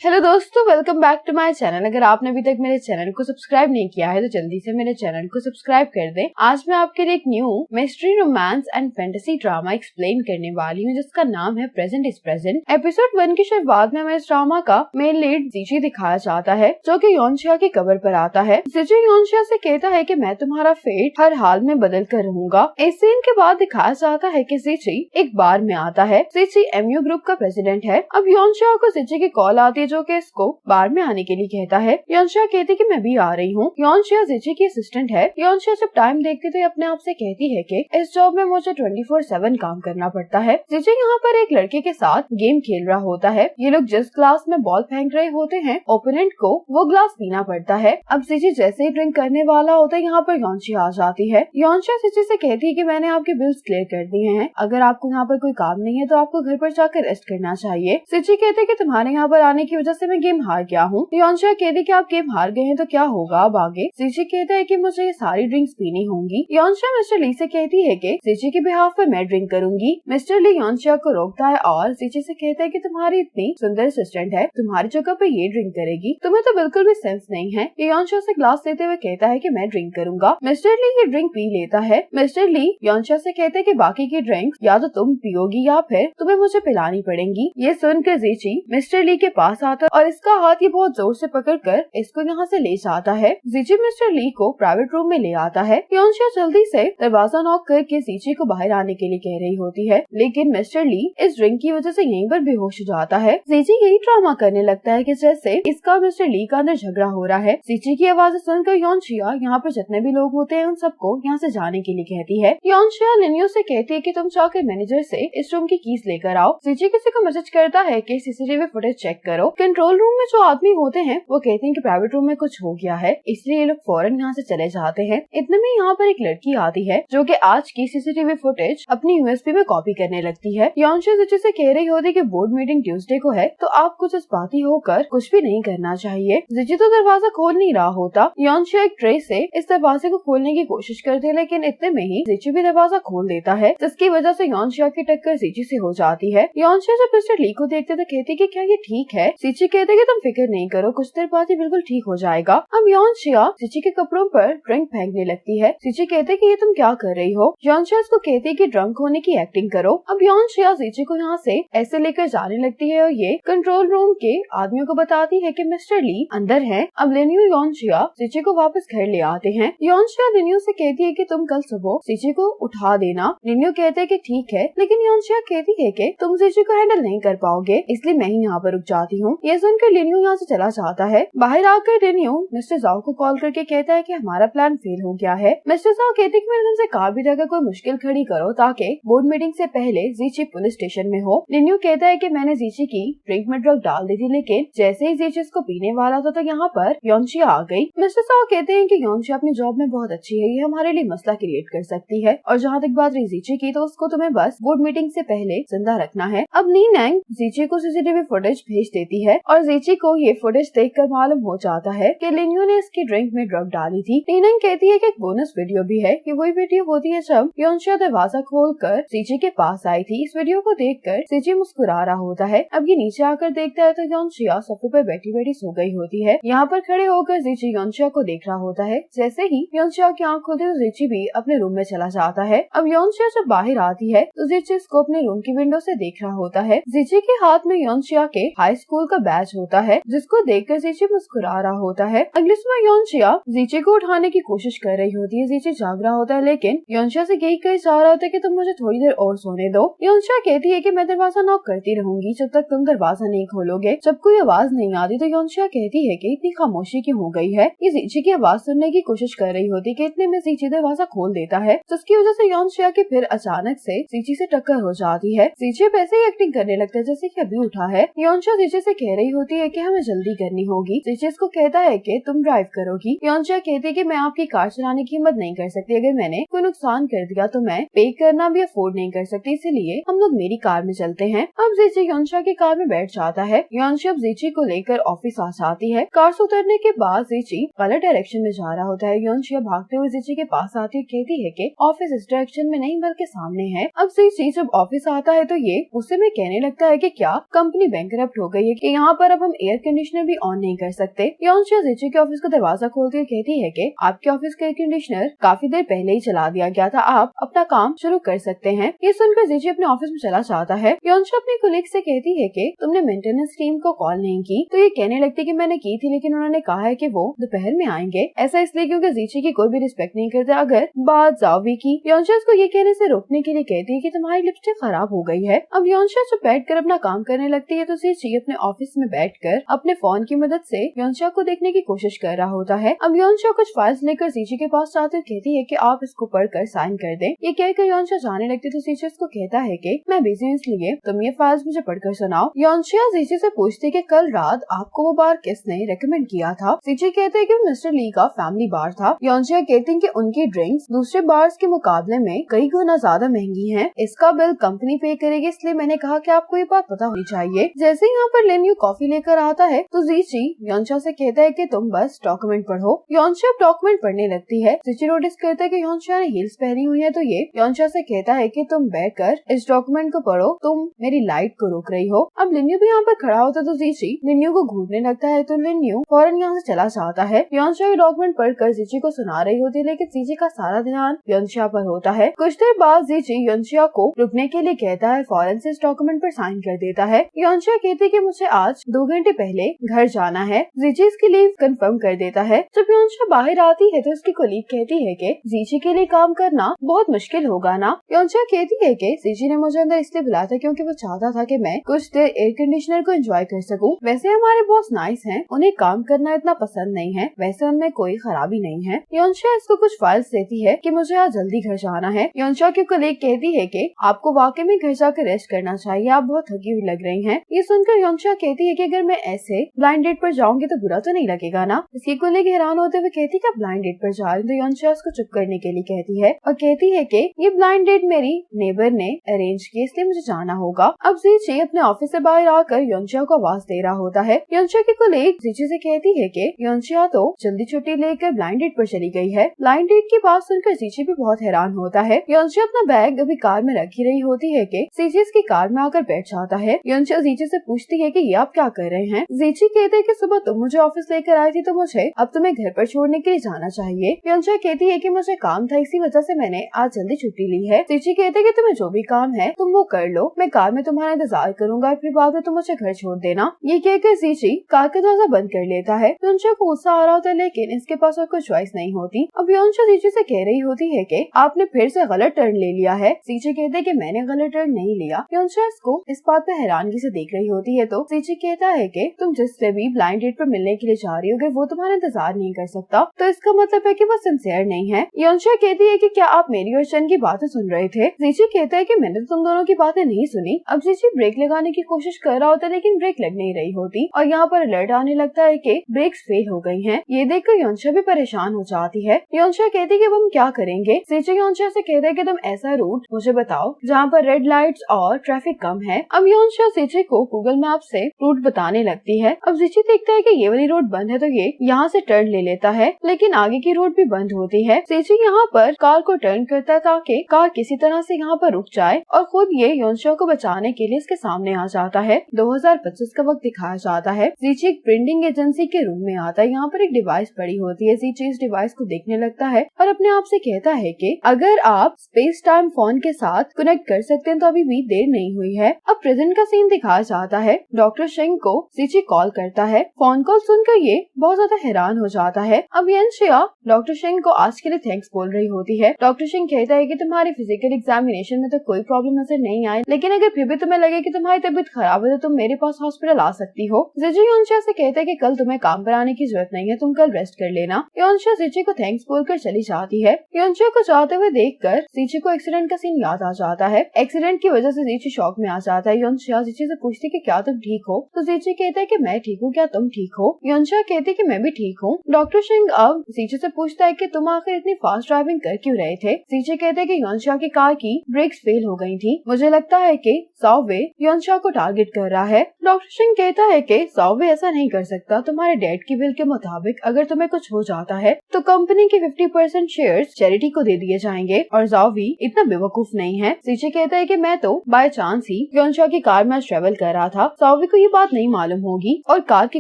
Hello दोस्तों, welcome back to my channel. अगर आपने अभी तक मेरे चैनल को सब्सक्राइब नहीं किया है तो जल्दी से मेरे चैनल को सब्सक्राइब कर दें। आज मैं आपके लिए एक new mystery, romance and fantasy drama explain करने वाली हूँ जिसका नाम है प्रेजेंट इज प्रेजेंट। एपिसोड 1 की शुरुआत में हमें इस ड्रामा का मेन लीड जीजी दिखाया जाता है जो कि योनशिया की कब्र पर आता है। जीजी योनशिया से कहता है कि मैं तुम्हारा फेट हर हाल में बदल कर रहूंगा। इस सीन के बाद दिखाया जाता है कि जीजी एक बार में आता है। जीजी एमयू ग्रुप का प्रेसिडेंट है। अब योनशिया को जीजी की कॉल आती है जो कि इसको बार में आने के लिए कहता है। योनशिया कहती कि मैं भी आ रही हूँ। योनशिया जीजी की असिस्टेंट है। योनशिया जब टाइम देखती तो अपने आप से कहती है कि इस जॉब में मुझे 24/7 काम करना पड़ता है। जीजी यहाँ पर एक लड़के के साथ गेम खेल रहा होता है। ये लोग जिस ग्लास में बॉल फेंक रहे होते हैं, ओपोनेंट को वो ग्लास पीना पड़ता है। अब जीजी जैसे ही ड्रिंक करने वाला होता है, यहाँ पर योनशिया आ जाती है। योनशिया जीजी से कहती है कि मैंने आपके बिल्स क्लियर कर दिए हैं, अगर आपको यहाँ पर कोई काम नहीं है तो आपको घर पर जाकर रेस्ट करना चाहिए। जीजी कहते हैं कि तुम्हारे यहाँ पर आने की वजह से मैं गेम हार गया हूँ। योनशिया कहती कि आप गेम हार गए हैं तो क्या होगा अब आगे। जीजी कहता है कि मुझे ये सारी ड्रिंक्स पीनी होंगी। योनशिया मिस्टर ली से कहती है कि जीजी के बिहाफ पर मैं ड्रिंक करूंगी। मिस्टर ली योनशिया को रोकता है और जीजी से कहता है कि तुम्हारी इतनी सुंदर असिस्टेंट है, तुम्हारी जगह पर ये ड्रिंक करेगी, तुम्हें तो बिल्कुल भी सेंस नहीं है। योनशिया से ग्लास लेते हुए कहता है कि मैं ड्रिंक करूंगा। मिस्टर ली ये ड्रिंक पी लेता है। मिस्टर ली योनशिया से कहते हैं कि बाकी की ड्रिंक या तो तुम पियोगी या फिर तुम्हें मुझे पिलानी पड़ेंगी। ये सुनकर जीजी मिस्टर ली के पास आता है और इसका हाथ ये बहुत जोर से पकड़कर इसको यहाँ से ले जाता है। जीजी मिस्टर ली को प्राइवेट रूम में ले आता है। योनशिया जल्दी से दरवाजा नॉक करके जीजी को बाहर आने के लिए कह रही होती है, लेकिन मिस्टर ली इस ड्रिंक की वजह से यहीं पर बेहोश हो जाता है। जीजी यही ड्रामा करने लगता है कि जैसे इसका मिस्टर ली का अंदर झगड़ा हो रहा है। जीजी की आवाज सुनकर योनशिया यहाँ पर जितने भी लोग होते हैं उन सबको यहाँ से जाने के लिए कहती है। योनशिया लिन्यू से कहती है कि तुम जाकर मैनेजर से इस रूम की कीज लेकर आओ। जीजी किसी को मैसेज करता है कि सीसीटीवी फुटेज चेक करो। कंट्रोल रूम में जो आदमी होते हैं वो कहते हैं कि प्राइवेट रूम में कुछ हो गया है, इसलिए ये लोग फौरन यहाँ से चले जाते हैं। इतने में यहाँ पर एक लड़की आती है जो कि आज की सीसीटीवी फुटेज अपनी यूएसबी में कॉपी करने लगती है। योनशिया जीजी से कह रही होती है कि बोर्ड मीटिंग ट्यूसडे को है तो आपको जज्बाती होकर कुछ भी नहीं करना चाहिए। जीजी तो दरवाजा खोल नहीं रहा होता। योनशिया एक ट्रे से इस दरवाजे को खोलने की कोशिश करती है, लेकिन इतने में ही जीजी भी दरवाजा खोल देता है जिसकी वजह से योनशिया की टक्कर जीजी से हो जाती है। योनशिया जब मिस्टर ली को देखते तो कहती है कि क्या ये ठीक है। जीजी कहते हैं कि तुम फिक्र नहीं करो, कुछ देर बाद ये बिल्कुल ठीक हो जाएगा। अब योनशिया जीजी के कपड़ों पर ड्रिंक फेंकने लगती है। जीजी कहते हैं कि ये तुम क्या कर रही हो। योनशिया इसको कहती है कि ड्रंक होने की एक्टिंग करो। अब योनशिया जीजी को यहाँ से ऐसे लेकर जाने लगती है और ये कंट्रोल रूम के आदमियों को बताती है कि मिस्टर ली अंदर है। अब लिन्यू योनशिया जीजी को वापस घर ले आते हैं। योनशिया लिन्यू से कहती है कि तुम कल सुबह जीजी को उठा देना। लिन्यू कहते हैं कि ठीक है, लेकिन योनशिया कहती है कि तुम जीजी को हैंडल नहीं कर पाओगे, इसलिए मैं ही यहाँ पर रुक जाती हूँ। ये सुनकर लिन्यू यहाँ से चला जाता है। बाहर आकर लिन्यू मिस्टर जाओ को कॉल करके कहता है कि हमारा प्लान फेल हो गया है। मिस्टर जाओ कहते हैं कि मैंने तुमसे कहा भी था कि कोई मुश्किल खड़ी करो ताकि बोर्ड मीटिंग से पहले जीजी पुलिस स्टेशन में हो। लिन्यू कहता है कि मैंने जीजी की ड्रिंक में ड्रग डाल दी थी, लेकिन जैसे ही जीजी इसको पीने वाला था तो यहाँ पर योनशिया आ गई। मिस्टर जाओ कहते हैं कि योनशिया अपनी जॉब में बहुत अच्छी है, ये हमारे लिए मसला क्रिएट कर सकती है, और जहाँ तक बात रही जीजी की तो उसको तुम्हें बस बोर्ड मीटिंग से पहले जिंदा रखना है। अब नी नैंग जीजी को सीसीटीवी फुटेज भेज देती है और जीजी को ये फुटेज देखकर मालूम हो जाता है कि लिन्यू ने इसकी ड्रिंक में ड्रग डाली थी। नी नैंग कहती है कि एक बोनस वीडियो भी है। ये वही वीडियो होती है जब योनशिया दरवाजा खोलकर जीजी के पास आई थी। इस वीडियो को देखकर जीजी मुस्कुरा रहा होता है। अब ये नीचे आकर देखता है तो योनशिया सोफे पर बैठी बैठी सो गई होती है। यहाँ पर खड़े होकर जीजी योनशिया को देख रहा होता है। जैसे ही योनशिया की आँख खुलती तो जीजी भी अपने रूम में चला जाता है। अब योनशिया जब बाहर आती है तो जीजी इसको अपने रूम की विंडो से देख रहा होता है। जीजी के हाथ में योनशिया के हाई स्कूल का बैच होता है जिसको देखकर जीजी मुस्कुरा रहा होता है। अगले सुबह योनशिया जीजी को उठाने की कोशिश कर रही होती है। जीजी जाग रहा होता है, लेकिन योनशिया से यही कही जा रहा होता है कि तुम मुझे थोड़ी देर और सोने दो। योनशिया कहती है कि मैं दरवाजा नॉक करती रहूंगी जब तक तुम दरवाजा नहीं खोलोगे। जब कोई आवाज नहीं आती तो योनशिया कहती है कि इतनी खामोशी क्यों हो गई है। ये जीजी की आवाज सुनने की कोशिश कर रही होती है कि इतने में जीजी दरवाजा खोल देता है, जिसकी वजह से योनशिया की फिर अचानक से जीजी से टक्कर हो जाती है। जीजी ऐसे ही एक्टिंग करने लगता है जैसे कि अभी उठा है। योनशिया जीजी से कह रही होती है कि हमें जल्दी करनी होगी। जीजी इसको कहता है कि तुम ड्राइव करोगी। योनशिया कहती है कि मैं आपकी कार चलाने की हिम्मत नहीं कर सकती, अगर मैंने कोई नुकसान कर दिया तो मैं पे करना भी अफोर्ड नहीं कर सकती, इसीलिए हम लोग मेरी कार में चलते हैं। अब जीजी योनशिया की कार में बैठ जाता है। योनशिया जीजी को लेकर ऑफिस आ जाती है। कार से उतरने के बाद जीजी गलत डायरेक्शन में जा रहा होता है। योनशिया भागते हुए जीजी के पास आती है, कहती है कि ऑफिस इस डायरेक्शन में नहीं बल्कि सामने है। अब जीजी जब ऑफिस आता है तो ये उससे में कहने लगता है कि क्या कंपनी बैंकरप्ट हो गई है, कि यहाँ पर अब हम एयर कंडीशनर भी ऑन नहीं कर सकते। योनशा जीची के ऑफिस का दरवाजा खोलती हुई कहती है कि आपके ऑफिस का एयर कंडीशनर काफी देर पहले ही चला दिया गया था, आप अपना काम शुरू कर सकते हैं। ये सुनकर जीची अपने ऑफिस में चला जाता है। योनशा अपने कोलीग से कहती है कि तुमने मेंटेनेंस टीम को कॉल नहीं की, तो ये कहने लगती कि मैंने की थी, लेकिन उन्होंने कहा है कि वो दोपहर में आएंगे। ऐसा इसलिए क्योंकि जीची की कोई भी रिस्पेक्ट नहीं करते। अगर बात जावी की, योनशा उसको ये कहने से रोकने के लिए कहती है कि तुम्हारी लिपस्टिक खराब हो गई है। अब योनशा जब बैठकर अपना काम करने लगती है तो जीची अपने ऑफिस में बैठकर अपने फोन की मदद से योनशा को देखने की कोशिश कर रहा होता है। अब योनशा कुछ फाइल्स लेकर जीची के पास जाते हुए कहती है कि आप इसको पढ़कर साइन कर दें। ये कहकर योनशा जाने लगती तो जीची उसको कहता है कि मैं बिजी हूँ, इसलिए तुम ये फाइल्स मुझे पढ़कर सुनाओ। योनशा जीची से पूछती कि कल रात आपको वो बार किसने रेकमेंड किया था। जीची कहते हैं कि मिस्टर ली का फैमिली बार था। योनशा कहती है कि उनकी ड्रिंक्स दूसरे बार्स के मुकाबले में कई गुना ज्यादा महंगी हैं। इसका बिल कंपनी पे करेगी, इसलिए मैंने कहा कि आपको ये बात पता होनी चाहिए। जैसे ही यहाँ पर लिन यू कॉफी लेकर आता है तो जीची योनशा से कहता है कि तुम बस डॉक्यूमेंट पढ़ो। योनशा डॉक्यूमेंट पढ़ने लगती है। जीची नोटिस करता है कि योनशा ने हील्स पहनी हुई है, तो ये योनशा से कहता है कि तुम बैठकर इस डॉक्यूमेंट को पढ़ो, तुम मेरी लाइट को रोक रही हो। अब लिन यू भी यहाँ पर खड़ा होता है तो जीची लिन यू को घूरने लगता है, तो लिन यू फौरन यहाँ से चला जाता है। योनशा डॉक्यूमेंट पढ़कर जीची को सुना रही होती है, लेकिन जीची का सारा ध्यान योनशा पर होता है। कुछ देर बाद जीची योनशा को रुकने के लिए कहता है, फौरन से इस डॉक्यूमेंट पर साइन कर देता है। योनशा कहती है कि मुझे आज 2 घंटे पहले घर जाना है। जीची इसकी लीव कंफर्म कर देता है। जब योनशा बाहर आती है तो उसकी कोलीग कहती है कि जीची के लिए काम करना बहुत मुश्किल होगा ना। योनशा कहती है कि जीची ने मुझे अंदर इसलिए बुलाया था क्योंकि वो चाहता था कि मैं कुछ देर एयर कंडीशनर को एंजॉय कर सकूं। वैसे हमारे बॉस नाइस हैं, उन्हें काम करना इतना पसंद नहीं है, वैसे उनमें कोई खराबी नहीं है। योनशा इसको कुछ फाइल्स देती है कि मुझे आज जल्दी घर जाना है। योनशा की कोलीग कहती है कि आपको वाकई में घर जाकर रेस्ट करना चाहिए, आप बहुत थकी हुई लग रही हैं। ये सुनकर योनशा कहती है कि अगर मैं ऐसे ब्लाइंड डेट पर जाऊंगी तो बुरा तो नहीं लगेगा ना। इसकी कोलीग हैरान होते हुए कहती है कि ब्लाइंड डेट पर जा रही, तो योनशा इसको चुप करने के लिए कहती है और कहती है कि ये ब्लाइंड डेट मेरी नेबर ने अरेंज की, इसलिए मुझे जाना होगा। अब जीची अपने ऑफिस से बाहर आकर योनशा को आवाज दे रहा होता है। योनशा की कोलीग जीची से कहती है कि योनशा तो जल्दी छुट्टी लेकर ब्लाइंड डेट पर चली गई है। ब्लाइंड डेट की बात सुनकर जीची भी बहुत हैरान होता है। योनशा अपना बैग अभी कार में रखी रही होती है कि जीची इसकी कार में आकर बैठ जाता है। योनशा जीची से पूछती है कि ये आप क्या कर रहे हैं। जीची कहते हैं कि सुबह तुम मुझे ऑफिस लेकर आई थी, तो मुझे अब तुम्हें घर पर छोड़ने के लिए जाना चाहिए। योनशा कहती है कि मुझे काम था, इसी वजह से मैंने आज जल्दी छुट्टी ली है। जीची कहते हैं कि तुम्हें जो भी काम है तुम वो कर लो, मैं कार में तुम्हारा इंतजार करूंगा, फिर बाद में तुम मुझे घर छोड़ देना। ये कहकर जीची कार का दरवाजा बंद कर लेता है। योनशा को गुस्सा आ रहा होता है, लेकिन इसके पास और कोई चॉइस नहीं होती। अब योनशा जीची से कह रही होती है कि आपने फिर से गलत टर्न ले लिया है। जीची कहते हैं कि मैंने गलत टर्न नहीं लिया। योनशा इसको इस बात पे हैरानगी से देख रही होती है, तो जीची कहता है कि तुम जिससे भी ब्लाइंड डेट पर मिलने के लिए जा रही हो, अगर वो तुम्हारा इंतजार नहीं कर सकता तो इसका मतलब है कि वो सिंसियर नहीं है। योनशा कहती है कि क्या आप मेरी और शन की बातें सुन रहे थे। जीची कहता है कि मैंने तो तुम दोनों की बातें नहीं सुनी। अब जीची ब्रेक लगाने की कोशिश कर रहा होता है, लेकिन ब्रेक लग नहीं रही होती और यहाँ पर अलर्ट आने लगता है कि ब्रेक्स फेल हो गई हैं। ये देखकर योनशा भी परेशान हो जाती है। योनशा कहती है कि अब हम क्या करेंगे। जीची योनशा से कहता है कि तुम ऐसा रूट मुझे बताओ जहाँ पर रेड लाइट्स और ट्रैफिक कम है। अब योनशा जीची को गूगल मैप से रूट बताने लगती है। अब जीची देखता है कि ये वाली रोड बंद है, तो ये यहाँ से टर्न ले लेता है, लेकिन आगे की रोड भी बंद होती है। जीची यहाँ पर कार को टर्न करता है ताकि कार किसी तरह से यहाँ पर रुक जाए और खुद ये योनशा को बचाने के लिए इसके सामने आ जाता है। 2025 का वक्त दिखाया जाता है। जीची एक प्रिंटिंग एजेंसी के रूम में आता है। यहाँ पर एक डिवाइस पड़ी होती है। जीची इस डिवाइस को देखने लगता है और अपने आप से कहता है कि अगर आप स्पेस टाइम फोन के साथ कनेक्ट कर सकते हैं तो अभी भी देर नहीं हुई है। अब प्रेजेंट का सीन दिखाया जाता है। डॉक्टर सिंह को जीची कॉल करता है। फोन कॉल सुनकर ये बहुत ज्यादा हैरान हो जाता है। अब योनशा डॉक्टर सिंह को आज के लिए थैंक्स बोल रही होती है। डॉक्टर सिंह कहता है कि तुम्हारी फिजिकल एग्जामिनेशन में तो कोई प्रॉब्लम नजर नहीं आई, लेकिन अगर फिर भी तुम्हें लगे कि तुम्हारी तबीयत खराब है तो तुम मेरे पास हॉस्पिटल आ सकती हो। जीची योनशा से कहता है कि कल तुम्हें काम पर आने की जरूरत नहीं है, तुम कल रेस्ट कर लेना। योनशा जीची को थैंक्स बोलकर चली जाती है। योनशा को जाते हुए देखकर जीची को एक्सीडेंट का सीन याद आ जाता है। एक्सीडेंट की वजह से जीची शॉक में आ जाता है। योनशा जीची से पूछती है कि क्या तुम ठीक हो, तो जीची कहता है कि मैं ठीक हूँ, क्या तुम ठीक हो। योनशा कहती है कि मैं भी ठीक हूँ। डॉक्टर सिंह अब जीची से पूछता है कि तुम आखिर इतनी फास्ट ड्राइविंग कर क्यों रहे थे। जीची कहते हैं कि योनशा की कार की ब्रेक्स फेल हो गई थी, मुझे लगता है कि सॉवे योनशा को टारगेट कर रहा है। डॉक्टर सिंह कहता है कि सॉवे ऐसा नहीं कर सकता, तुम्हारे डैड की विल के मुताबिक अगर तुम्हें कुछ हो जाता है तो कंपनी के 50% शेयर्स चैरिटी को दे दिए जाएंगे और सॉवे इतना बेवकूफ नहीं है। जीची कहता है कि मैं तो बाय चांस ही योनशा की कार में ट्रेवल कर रहा था। सॉवे को को ये बात नहीं मालूम होगी और कार की